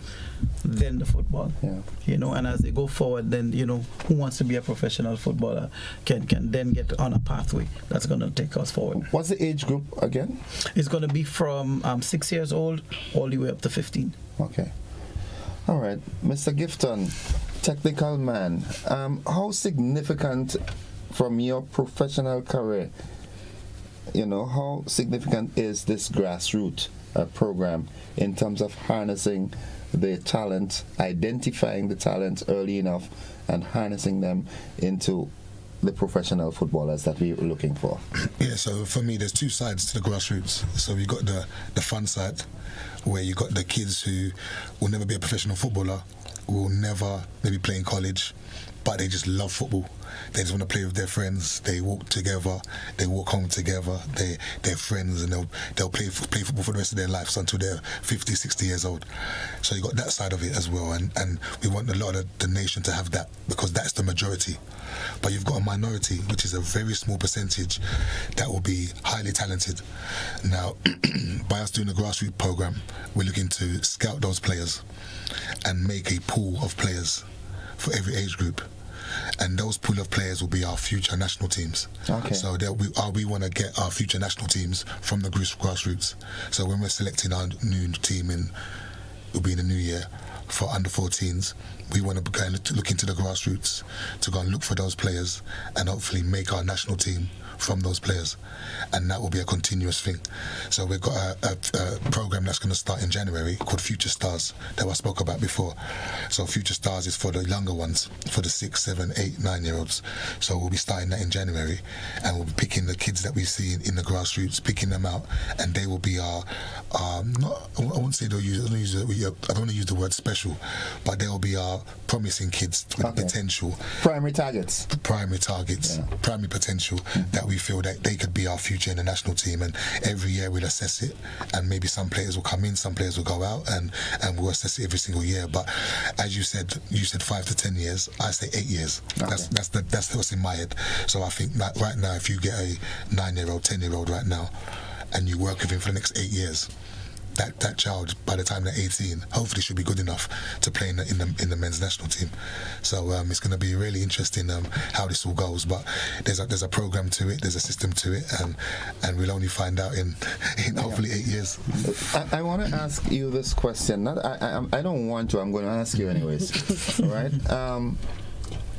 then the football. And as they go forward, then who wants to be a professional footballer can then get on a pathway that's going to take us forward. What's the age group again? It's going to be from 6 years old all the way up to 15. Okay. All right, Mr. Gifton, technical man, how significant from your professional career, how significant is this grassroots program in terms of harnessing the talent, identifying the talent early enough and harnessing them into the professional footballers that we're looking for? Yeah, so for me, there's 2 sides to the grassroots. So you got the fun side, where you got the kids who will never be a professional footballer, will never maybe play in college, but they just love football. They just want to play with their friends. They walk together. They walk home together. They're friends, and they'll play football for the rest of their lives until they're 50, 60 years old. So you got that side of it as well, and we want a lot of the nation to have that, because that's the majority. But you've got a minority, which is a very small percentage, that will be highly talented. Now, by us doing the grassroots program, we're looking to scout those players and make a pool of players for every age group. And those pool of players will be our future national teams. Okay. So we want to get our future national teams from the grassroots. So when we're selecting our new team it'll be in the new year for under 14s, we want to go and look into the grassroots to go and look for those players and hopefully make our national team from those players, and that will be a continuous thing. So we've got a program that's going to start in January called Future Stars that I spoke about before. So Future Stars is for the younger ones, for the 6, 7, 8, 9-year-olds. So we'll be starting that in January, and we'll be picking the kids that we see in the grassroots, picking them out, and they will be our I won't say I don't want to use the word special, but they will be our promising kids with potential. Primary targets, primary potential that we feel that they could be our future in the national team. And every year we'll assess it, and maybe some players will come in, some players will go out, and we'll assess it every single year. But as you said 5 to 10 years, I say 8 years. Okay. That's what's in my head. So I think that right now, if you get a 9-year-old, 10-year-old right now, and you work with him for the next 8 years, that child, by the time they're 18, hopefully should be good enough to play in the men's national team. So it's going to be really interesting how this all goes. But there's a program to it, there's a system to it, and we'll only find out in hopefully 8 years. I want to ask you this question. I don't want to. I'm going to ask you anyways. All right.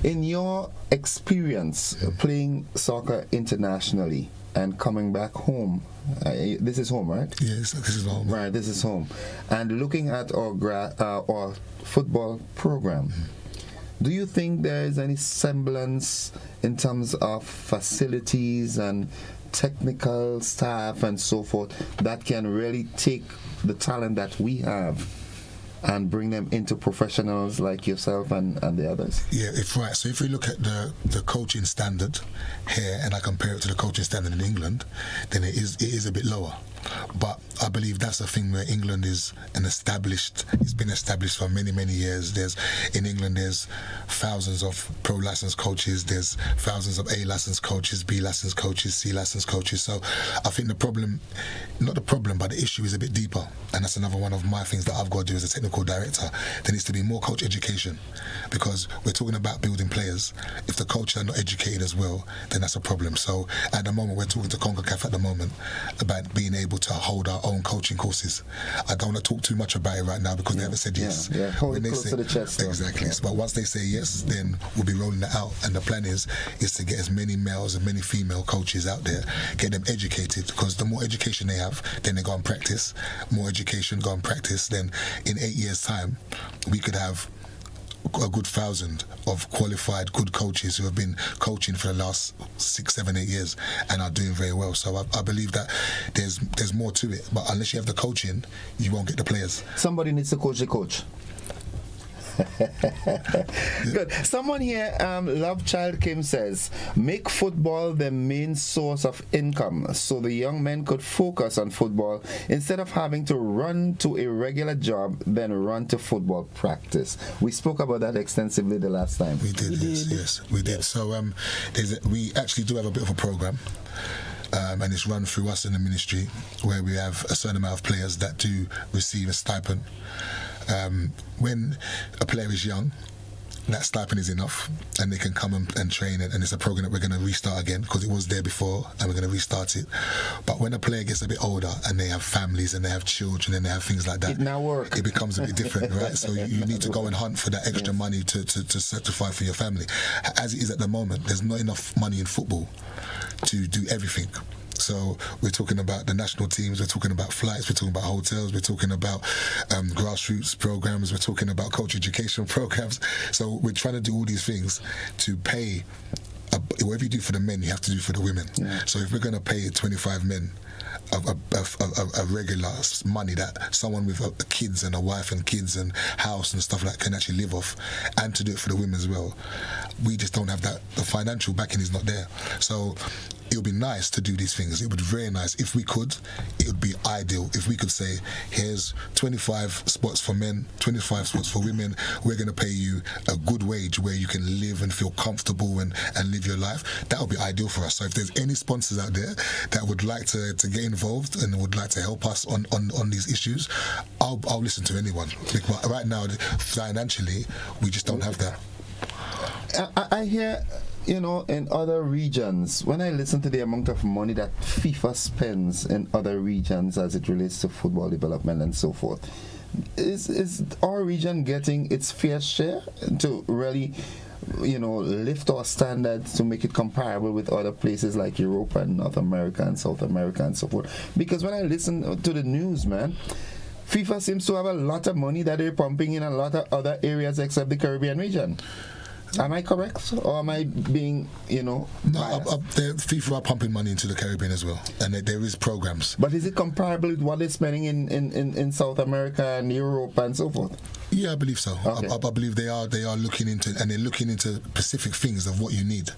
In your experience playing soccer internationally and coming back home, this is home, right? Yes, this is home. Right, this is home. And looking at our football program, do you think there is any semblance in terms of facilities and technical staff and so forth that can really take the talent that we have and bring them into professionals like yourself and the others? Yeah, right. So if we look at the coaching standard here and I compare it to the coaching standard in England, then it is a bit lower. But I believe that's the thing where England is it's been established for many, many years. In England there's thousands of pro licensed coaches, there's thousands of A licensed coaches, B licensed coaches, C licensed coaches. So I think but the issue is a bit deeper, and that's another one of my things that I've got to do as a technical director. There needs to be more coach education, because we're talking about building players. If the coaches are not educated as well, then that's a problem. So at the moment we're talking to CONCACAF at the moment about being able to hold our own coaching courses. I don't want to talk too much about it right now because they haven't said yes. Yeah, hold it close to the chest. Exactly. Yeah. But once they say yes, then we'll be rolling it out. And the plan is to get as many males and many female coaches out there, get them educated, because the more education they have, then they go and practice. More education, go and practice. Then in 8 years' time, we could have a good 1,000 of qualified good coaches who have been coaching for the last 6, 7, 8 years and are doing very well. So I believe that there's more to it, but unless you have the coaching, you won't get the players. Somebody needs to coach the coach. Good. Someone here, Love Child Kim, says, make football the main source of income so the young men could focus on football instead of having to run to a regular job, then run to football practice. We spoke about that extensively the last time. We did. Yes, we did. So we actually do have a bit of a program. And it's run through us in the ministry, where we have a certain amount of players that do receive a stipend. When a player is young, that stipend is enough, and they can come and train it, and it's a program that we're going to restart again, because it was there before and we're going to restart it. But when a player gets a bit older and they have families and they have children and they have things like that, it becomes a bit different, right? So you need to go and hunt for that extra money to sacrifice for your family. As it is at the moment, there's not enough money in football to do everything. So we're talking about the national teams, we're talking about flights, we're talking about hotels, we're talking about grassroots programs, we're talking about coach education programs. So we're trying to do all these things to pay. Whatever you do for the men, you have to do for the women. Yeah. So if we're going to pay 25 men a regular money that someone with kids and a wife and kids and house and stuff like that can actually live off, and to do it for the women as well, we just don't have that. The financial backing is not there. So it would be nice to do these things. It would be very nice. If we could, it would be ideal if we could say, here's 25 spots for men, 25 spots for women. We're going to pay you a good wage where you can live and feel comfortable and live your life. That would be ideal for us. So if there's any sponsors out there that would like to get involved and would like to help us on these issues, I'll listen to anyone. But right now, financially, we just don't have that. I hear, in other regions, when I listen to the amount of money that FIFA spends in other regions as it relates to football development and so forth, is our region getting its fair share to really, lift our standards to make it comparable with other places like Europe and North America and South America and so forth? Because when I listen to the news, man, FIFA seems to have a lot of money that they're pumping in a lot of other areas except the Caribbean region. Am I correct, or am I being, biased? No, FIFA are pumping money into the Caribbean as well, and there is programs. But is it comparable with what they're spending in South America and Europe and so forth? Yeah, I believe so. Okay. I believe they are looking into, and they're looking into specific things of what you need.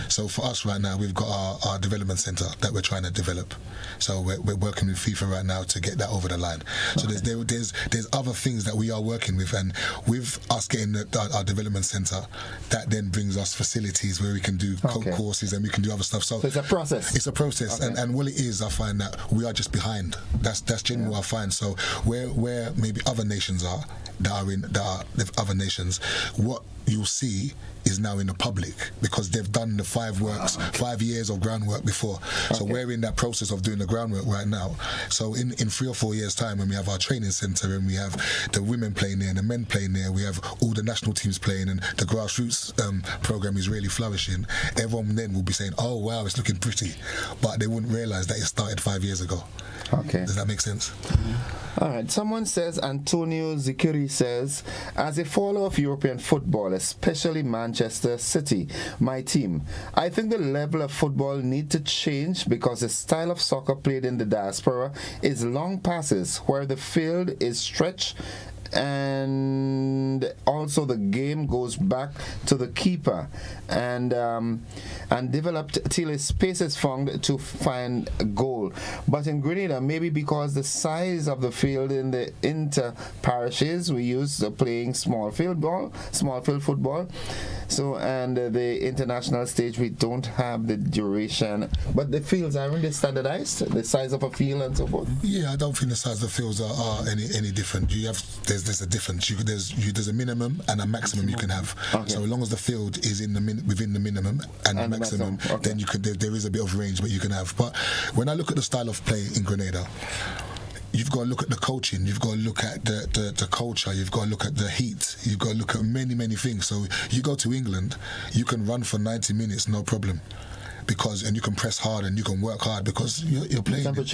So for us right now, we've got our development centre that we're trying to develop. So we're working with FIFA right now to get that over the line. So there's other things that we are working with, and with us getting our development centre, that then brings us facilities where we can do courses and we can do other stuff. So it's a process. It's a process, Okay. and what it is, I find that we are just behind. That's generally what I find. So where maybe other nations are, the other nations, what you'll see is now in the public, because they've done the 5 years of groundwork before. So we're in that process of doing the groundwork right now. So in 3 or 4 years' time, when we have our training centre and we have the women playing there and the men playing there, we have all the national teams playing, and the grassroots program is really flourishing, everyone then will be saying, oh wow, it's looking pretty, but they wouldn't realise that it started 5 years ago. Okay. Does that make sense? All right. Someone says, Antonio Zikiri says, as a follower of European football, especially Manchester City, my team, I think the level of football need to change, because the style of soccer played in the diaspora is long passes where the field is stretched, and also the game goes back to the keeper and developed till a space is found to find a goal. But in Grenada, maybe because the size of the field in the inter parishes, we use playing small field football. So, and the international stage, we don't have the duration, but the fields aren't they standardized, the size of a field and so forth? Yeah, I don't think the size of the fields are any different. There's a difference. There's a minimum and a maximum you can have. Okay. So as long as the field is in within the minimum and the maximum, then you could. There is a bit of range, but you can have. But when I look at the style of play in Grenada, you've got to look at the coaching, you've got to look at the culture, you've got to look at the heat, you've got to look at many things. So you go to England, you can run for 90 minutes, no problem. And you can press hard and you can work hard, because you're playing with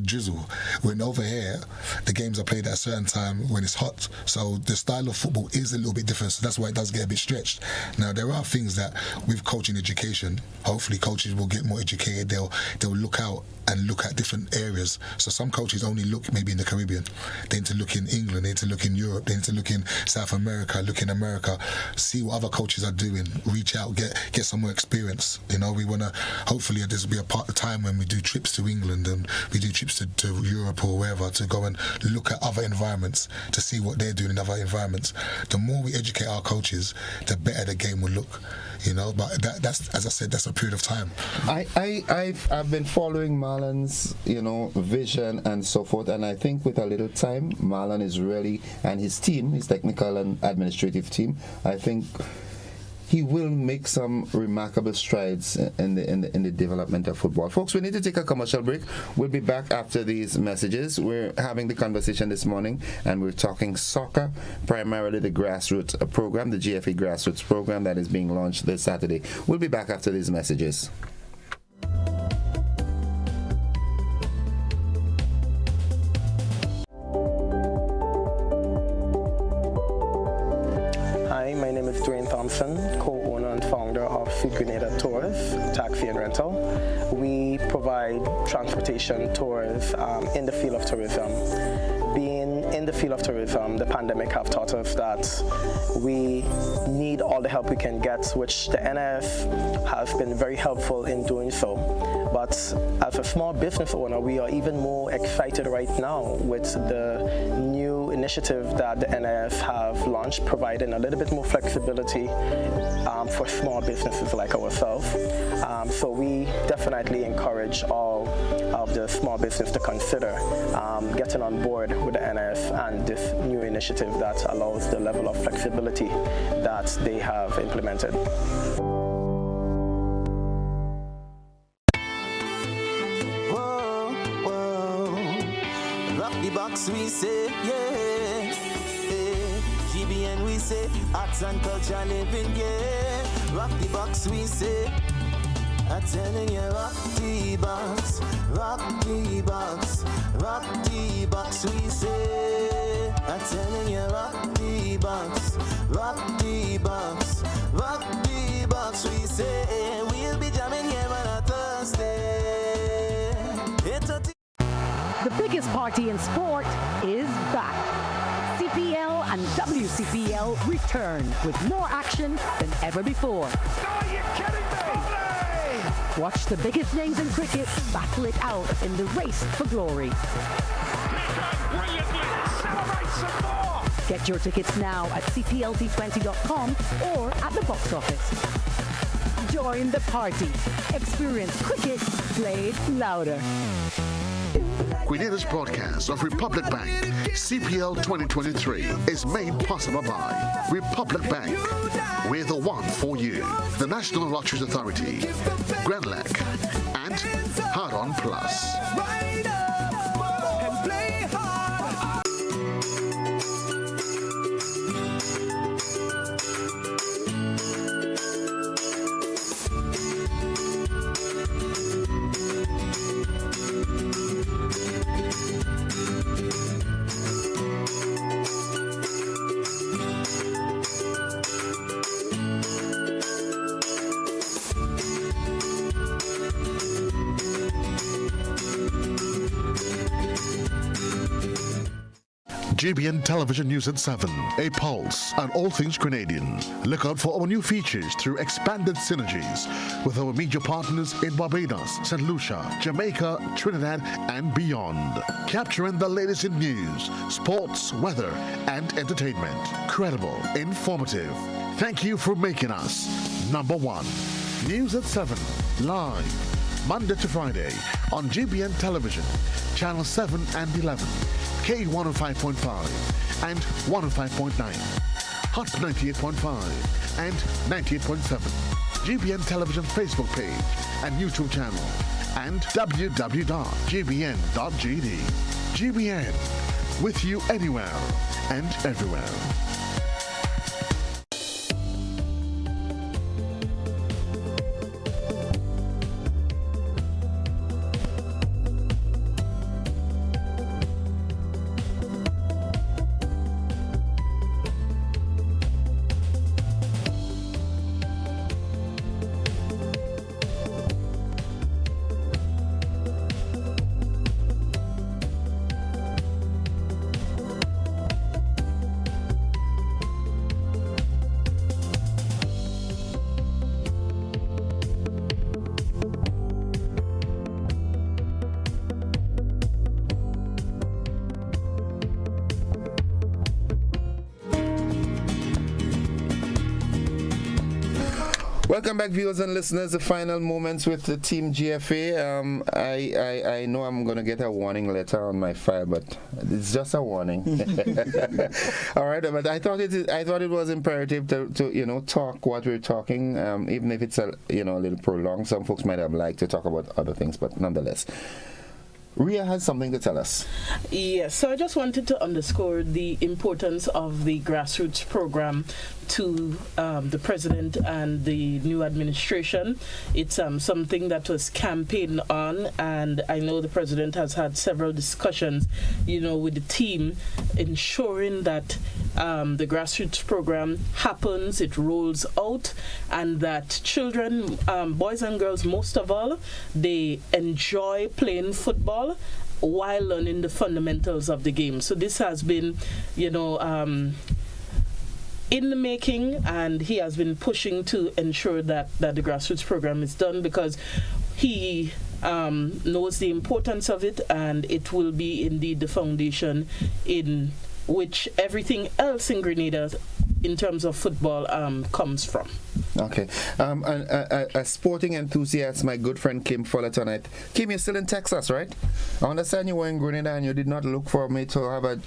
drizzle. When over here, the games are played at a certain time when it's hot. So the style of football is a little bit different. So that's why it does get a bit stretched. Now there are things that with coaching education, hopefully coaches will get more educated. They'll look out and look at different areas. So some coaches only look maybe in the Caribbean. They need to look in England, they need to look in Europe, they need to look in South America, look in America, see what other coaches are doing, reach out, get some more experience. We want to, hopefully this will be a part of the time when we do trips to England and we do trips to Europe or wherever, to go and look at other environments, to see what they're doing in other environments. The more we educate our coaches, the better the game will look. But that's, as I said, that's a period of time. I've been following Marlon's, vision and so forth, and I think with a little time, Marlon is really, and his team, his technical and administrative team, I think he will make some remarkable strides in the development of football. Folks, we need to take a commercial break. We'll be back after these messages. We're having the conversation this morning, and we're talking soccer, primarily the grassroots program, the GFA grassroots program that is being launched this Saturday. We'll be back after these messages. Co-owner and founder of Grenada Tours, Taxi and Rental. We provide transportation tours in the field of tourism. Being in the field of tourism, the pandemic have taught us that we need all the help we can get, which the NIF has been very helpful in doing so. But as a small business owner, we are even more excited right now with the new initiative that the NIF have launched, providing a little bit more flexibility for small businesses like ourselves. So we definitely encourage all of the small business to consider getting on board with the NIF and this new initiative that allows the level of flexibility that they have implemented. Box we say, yeah. GBN we say, arts and culture living, yeah. Rock the box we say, I'm telling you, rock the box, rock the box, rock the box we say. I'm telling you, rock the box, rock the box, rock the box we say. We'll be jamming here on a Thursday. The biggest party in sport is back. and WCPL return with more action than ever before. Are you kidding me? Watch the biggest names in cricket battle it out in the race for glory. Brilliantly. Celebrate some more. Get your tickets now at cplt20.com or at the box office. Join the party. Experience cricket played louder. Grenada's broadcast of Republic Bank CPL 2023 is made possible by Republic Bank. We're the one for you. The National Lotteries Authority, Grenlec, and Hard On Plus. GBN Television News at 7, a pulse on all things Grenadian. Look out for our new features through expanded synergies with our media partners in Barbados, St. Lucia, Jamaica, Trinidad, and beyond. Capturing the latest in news, sports, weather, and entertainment. Credible, informative. Thank you for making us number one. News at 7, live, Monday to Friday on GBN Television, Channel 7 and 11. K105.5 and 105.9, Hot 98.5 and 98.7, GBN Television Facebook page and YouTube channel, and www.gbn.gd. GBN, with you anywhere and everywhere. Welcome back, viewers and listeners. The final moments with the Team GFA. I know I'm going to get a warning letter on my file, but it's just a warning. All right, but I thought it was imperative to talk what we're talking, even if it's a little prolonged. Some folks might have liked to talk about other things, but nonetheless. Ria has something to tell us. Yes, so I just wanted to underscore the importance of the grassroots program to the president and the new administration. It's something that was campaigned on, and I know the president has had several discussions, with the team, ensuring that the grassroots program happens, it rolls out, and that children, boys and girls most of all, they enjoy playing football while learning the fundamentals of the game. So this has been, in the making, and he has been pushing to ensure that the grassroots program is done, because he knows the importance of it, and it will be indeed the foundation in which everything else in Grenada in terms of football comes from. Okay. A sporting enthusiast, my good friend Kim Fullerton. Kim, you're still in Texas, right? I understand you were in Grenada and you did not look for me to have a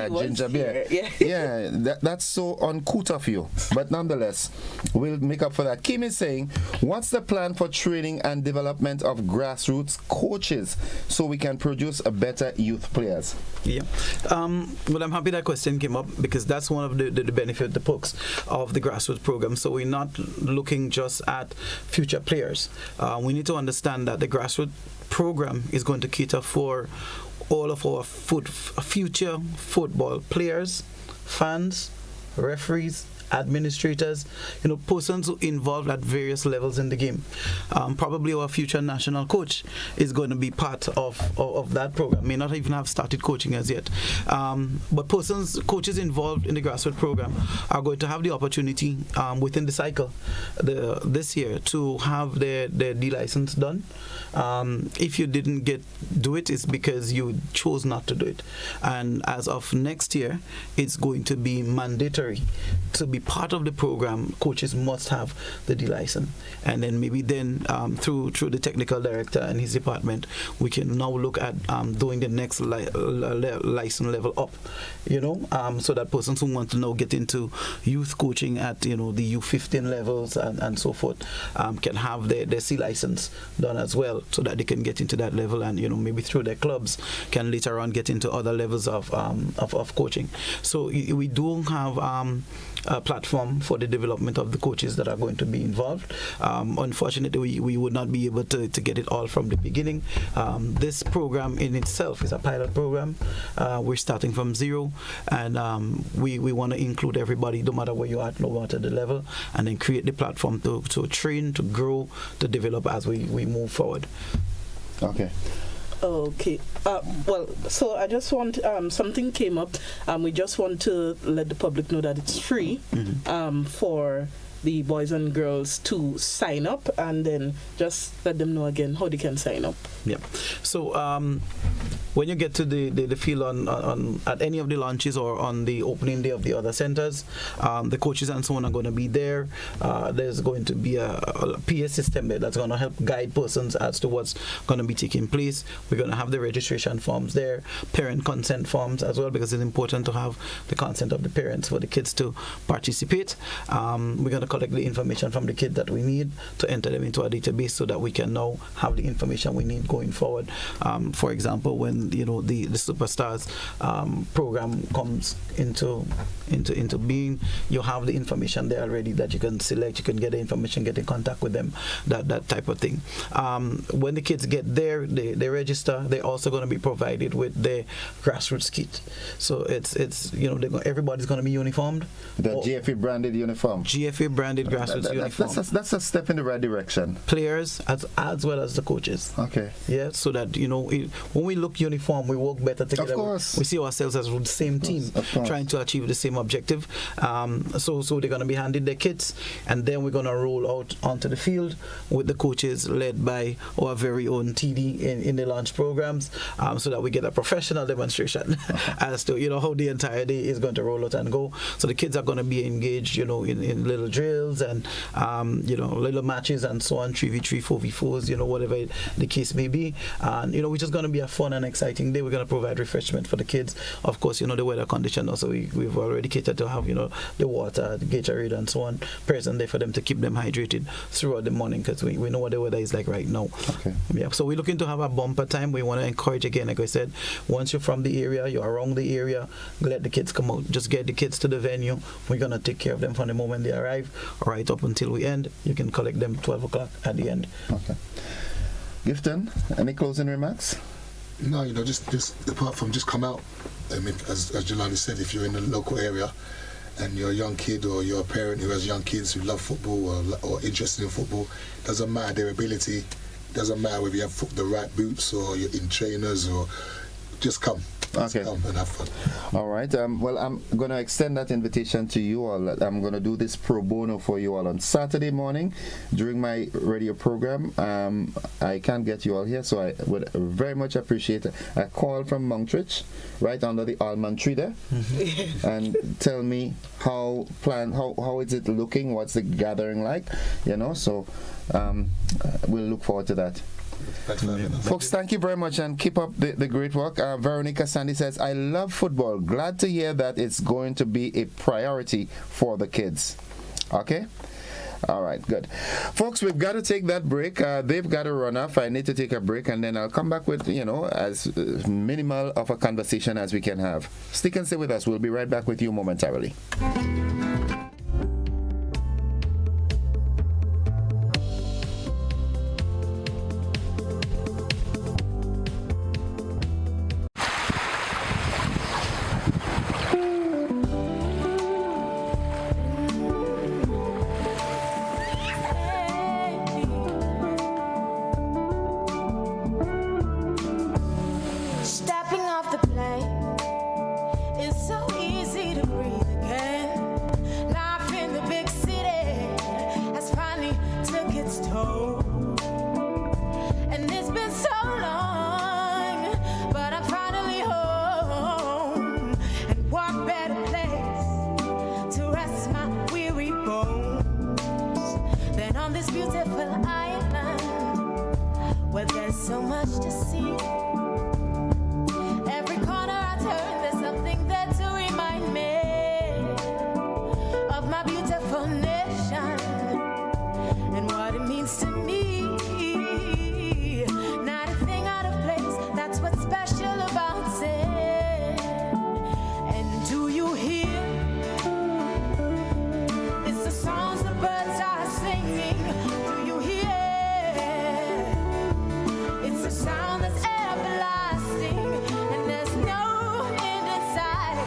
ginger beer. Yeah, that's so uncouth of you. But nonetheless, we'll make up for that. Kim is saying, what's the plan for training and development of grassroots coaches so we can produce a better youth players? Yeah. Well, I'm happy that question came up, because that's one of the benefit, the perks of the grassroots program. So we're not looking just at future players. We need to understand that the grassroots program is going to cater for all of our future football players, fans, referees, administrators, persons who involved at various levels in the game. Probably our future national coach is going to be part of that program. May not even have started coaching as yet. But coaches involved in the grassroots program are going to have the opportunity within the cycle this year to have their D license done. If you didn't do it, it's because you chose not to do it. And as of next year, it's going to be mandatory to be part of the program. Coaches must have the D license, and then maybe through the technical director and his department, we can now look at doing the next license level up. So that persons who want to now get into youth coaching at the U15 levels and so forth can have their C license done as well, so that they can get into that level, and maybe through their clubs can later on get into other levels of coaching. So we do have a platform for the development of the coaches that are going to be involved. Unfortunately, we would not be able to get it all from the beginning. This program in itself is a pilot program. We're starting from zero, and we want to include everybody, no matter where you are, no matter the level, and then create the platform to train, to grow, to develop as we move forward. Okay. Okay. Well, so I just want, something came up. We just want to let the public know that it's free for the boys and girls to sign up, and then just let them know again how they can sign up. Yeah. So when you get to the field on at any of the launches or on the opening day of the other centers, the coaches and so on are going to be there. There's going to be a PA system there that's going to help guide persons as to what's going to be taking place. We're going to have the registration forms there, parent consent forms as well, because it's important to have the consent of the parents for the kids to participate. We're going to collect the information from the kids that we need to enter them into a database, so that we can now have the information we need going forward. For example, when the Superstars program comes into being, you have the information there already that you can select, you can get the information, get in contact with them, that type of thing. When the kids get there, they register. They're also going to be provided with their grassroots kit. So it's everybody's going to be uniformed. The GFA branded uniform. GFA branded grassroots uniform. That's a step in the right direction. Players as well as the coaches. Okay. Yeah, so that when we look uniform, we work better together. Of course. We see ourselves as the same team, trying to achieve the same objective. So they're going to be handed their kits, and then we're going to roll out onto the field with the coaches led by our very own TD in the launch programs, so that we get a professional demonstration as to how the entire day is going to roll out and go. So the kids are going to be engaged, in little drills and little matches and so on, 3v3, 4v4s, whatever the case may be. And we're just going to be a fun and exciting day. We're going to provide refreshment for the kids. Of course, the weather condition also, we've already catered to have the water, the Gatorade and so on present there for them to keep them hydrated throughout the morning, because we know what the weather is like right now. Okay. Yeah, so we're looking to have a bumper time. We want to encourage, again, like I said, once you're from the area, you're around the area, let the kids come out. Just get the kids to the venue. We're going to take care of them from the moment they arrive right up until we end. You can collect them 12 o'clock at the end. Okay. Gifton, any closing remarks? No, just apart from just come out. I mean, as Jelani said, if you're in the local area and you're a young kid or you're a parent who has young kids who love football or interested in football, doesn't matter their ability, doesn't matter whether you have the right boots or you're in trainers, or just come. Okay. Come and have fun. All right. Well, I'm going to extend that invitation to you all. I'm going to do this pro bono for you all on Saturday morning during my radio program. I can't get you all here, so I would very much appreciate a call from Mountrich, right under the almond tree there, and tell me how is it looking, what's the gathering like, So we'll look forward to that. Folks, thank you very much, and keep up the great work. Veronica Sandy says, I love football. Glad to hear that it's going to be a priority for the kids. Okay? All right, good. Folks, we've got to take that break. They've got to run off. I need to take a break, and then I'll come back with, as minimal of a conversation as we can have. Stick and stay with us. We'll be right back with you momentarily. on this beautiful island where there's so much to see. Every corner I turn, there's something there to remind me of my beautiful nation and what it means to me. Not a thing out of place, that's what's special about it. And do you hear? It's the songs the birds are singing. Do you hear? It's a sound that's everlasting, and there's no end in sight.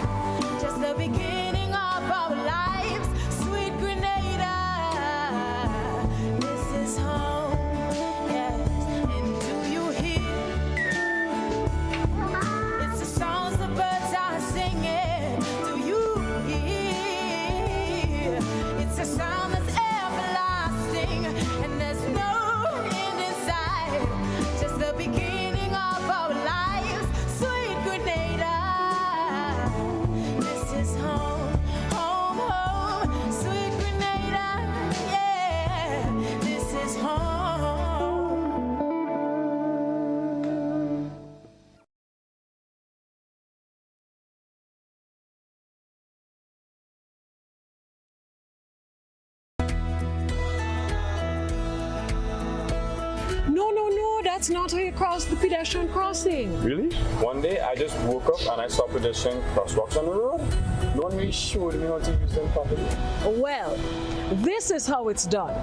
Just the beginning of our lives, sweet Grenada. This is home, yes. And do you hear? It's the songs the birds are singing. Do you hear? It's a sound that's everlasting, and there's no end in sight. Just the beginning of our lives, sweet Grenada. This is home, home, home, sweet Grenada. Yeah, this is home. No, that's not how you cross the pedestrian crossing. Really? One day I just woke up and I saw pedestrian crosswalks on the road. No one really showed me how to use them properly. Well, this is how it's done.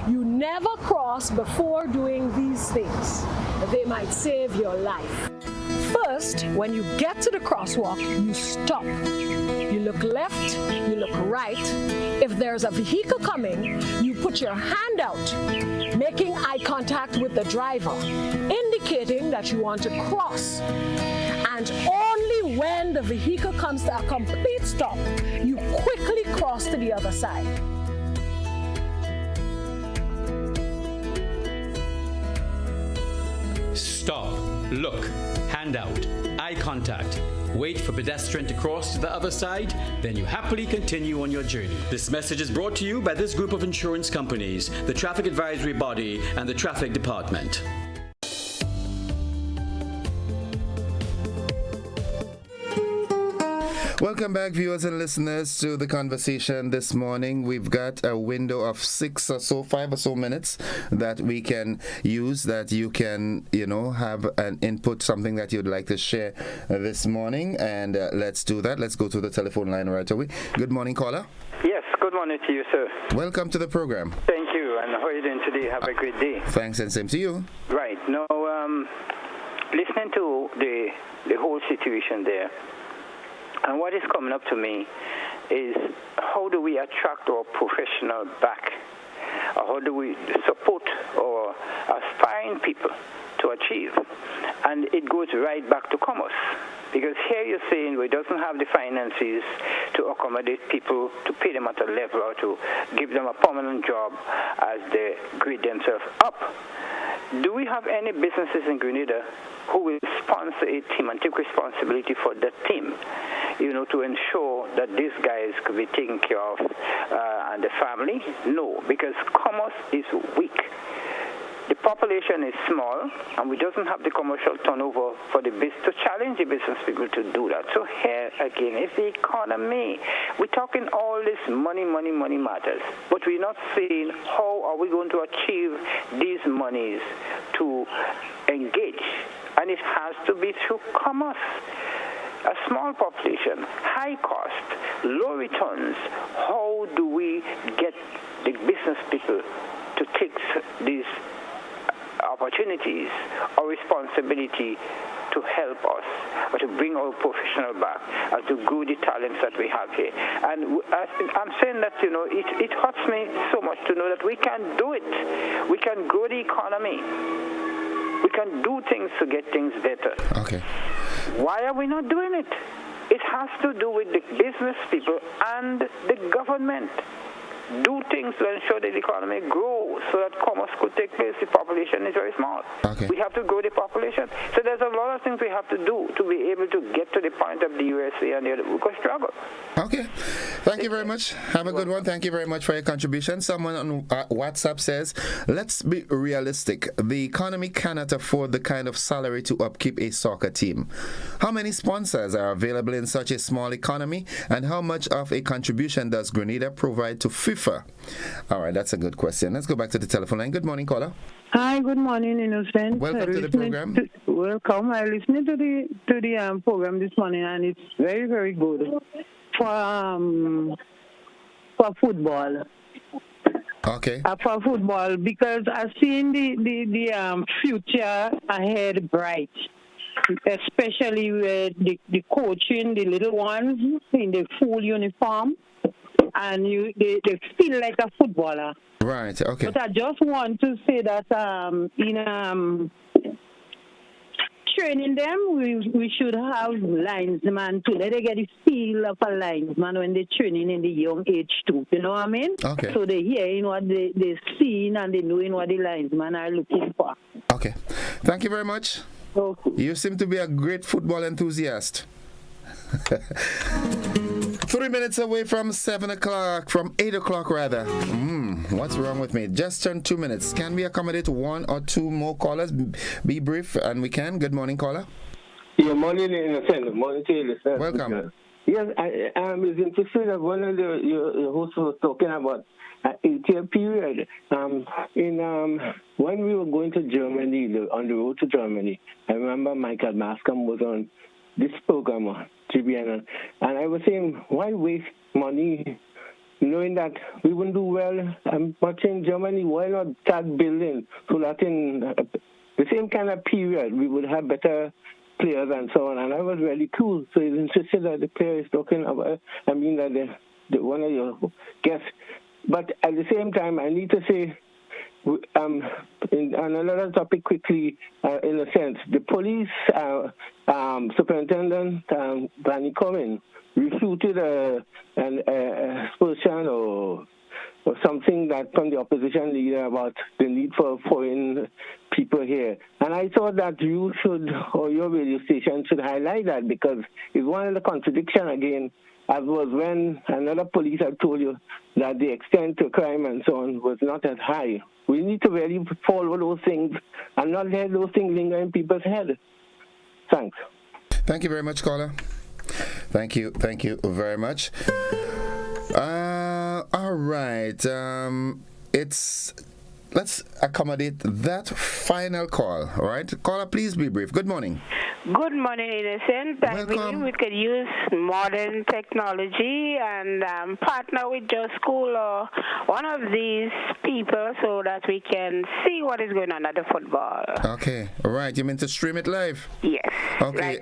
You never cross before doing these things. They might save your life. First, when you get to the crosswalk, you stop. You look left, you look right. If there's a vehicle coming, you put your hand out, making eye contact with the driver, indicating that you want to cross. And only when the vehicle comes to a complete stop, you quickly cross to the other side. Stop, look, hand out, eye contact. Wait for pedestrian to cross to the other side, then you happily continue on your journey. This message is brought to you by this group of insurance companies, the Traffic Advisory Body, and the Traffic Department. Welcome back, viewers and listeners, to the conversation this morning. We've got a window of 5 or so minutes that we can use, that you can, have an input, something that you'd like to share this morning. And let's do that. Let's go to the telephone line right away. Good morning, caller. Yes, good morning to you, sir. Welcome to the program. Thank you. And how are you doing today? Have a great day. Thanks, and same to you. Right. Now, listening to the whole situation there, and what is coming up to me is, how do we attract our professional back? Or how do we support our aspiring people to achieve? And it goes right back to commerce. Because here you're saying we doesn't have the finances to accommodate people, to pay them at a level, or to give them a permanent job as they grade themselves up. Do we have any businesses in Grenada who will sponsor a team and take responsibility for that team, to ensure that these guys could be taken care of and the family? No, because commerce is weak. The population is small, and we doesn't have the commercial turnover for the to challenge the business people to do that. So here again, it's the economy. We're talking all this money matters, but we're not saying how are we going to achieve these monies to engage, and it has to be through commerce. A small population, high cost, low returns. How do we get the business people to take these opportunities or responsibility to help us, or to bring our professional back, or to grow the talents that we have here? And I'm saying that, it hurts me so much to know that we can do it. We can grow the economy. We can do things to get things better. Okay. Why are we not doing it? It has to do with the business people and the government. do things to ensure that the economy grows so that commerce could take place. The population is very small. Okay. We have to grow the population. So there's a lot of things we have to do to be able to get to the point of the USA and the other. We could struggle. Okay. Thank you very much. Have a good one. Thank you very much for your contribution. Someone on WhatsApp says, let's be realistic. The economy cannot afford the kind of salary to upkeep a soccer team. How many sponsors are available in such a small economy, and how much of a contribution does Grenada provide to FIFA? All right, that's a good question. Let's go back to the telephone line. Good morning, caller. Hi, good morning, Innocent. Welcome to the program. Welcome. I listened to the program this morning, and it's very, very good for football. Okay. For football, because I've seen the future ahead bright, especially with the coaching, the little ones in the full uniform, and they feel like a footballer. Right, okay. But I just want to say that in training them, we should have linesmen too. Let them get the feel of a linesman when they're training in the young age too. You know what I mean? Okay. So they're hearing what they're seeing and they're knowing what the linesmen are looking for. Okay. Thank you very much. Okay. You seem to be a great football enthusiast. 3 minutes away from 7 o'clock, from 8 o'clock rather. What's wrong with me? Just turned 2 minutes. Can we accommodate one or two more callers? Be brief, and we can. Good morning, caller. Yeah, morning, Innocent. Morning to you, listeners. Welcome. Yes, I was interested in one of your hosts was talking about an 8-year period. When we were going to Germany, on the road to Germany, I remember Michael Mascom was on this program on GBN, and I was saying, why waste money knowing that we wouldn't do well? I'm watching Germany, why not start building so that in the same kind of period we would have better players and so on. And I was really cool. So it's interesting that the player is talking about, that the one of your guests. But at the same time, I need to say, on another topic quickly, in a sense, the police superintendent, Danny Comin, refuted an expulsion or something that from the opposition leader about the need for foreign people here. And I thought that you should, or your radio station should highlight that, because it's one of the contradiction again, as was when another police had told you that the extent to crime and so on was not as high. We need to really follow those things and not let those things linger in people's heads. Thanks. Thank you very much, caller. Thank you very much. All right. Let's accommodate that final call. All right, caller, please be brief. Good morning. Good morning, Innocent. I believe we could use modern technology and partner with your school or one of these people so that we can see what is going on at the football. Okay, all right. You mean to stream it live? Yes. Okay. Right.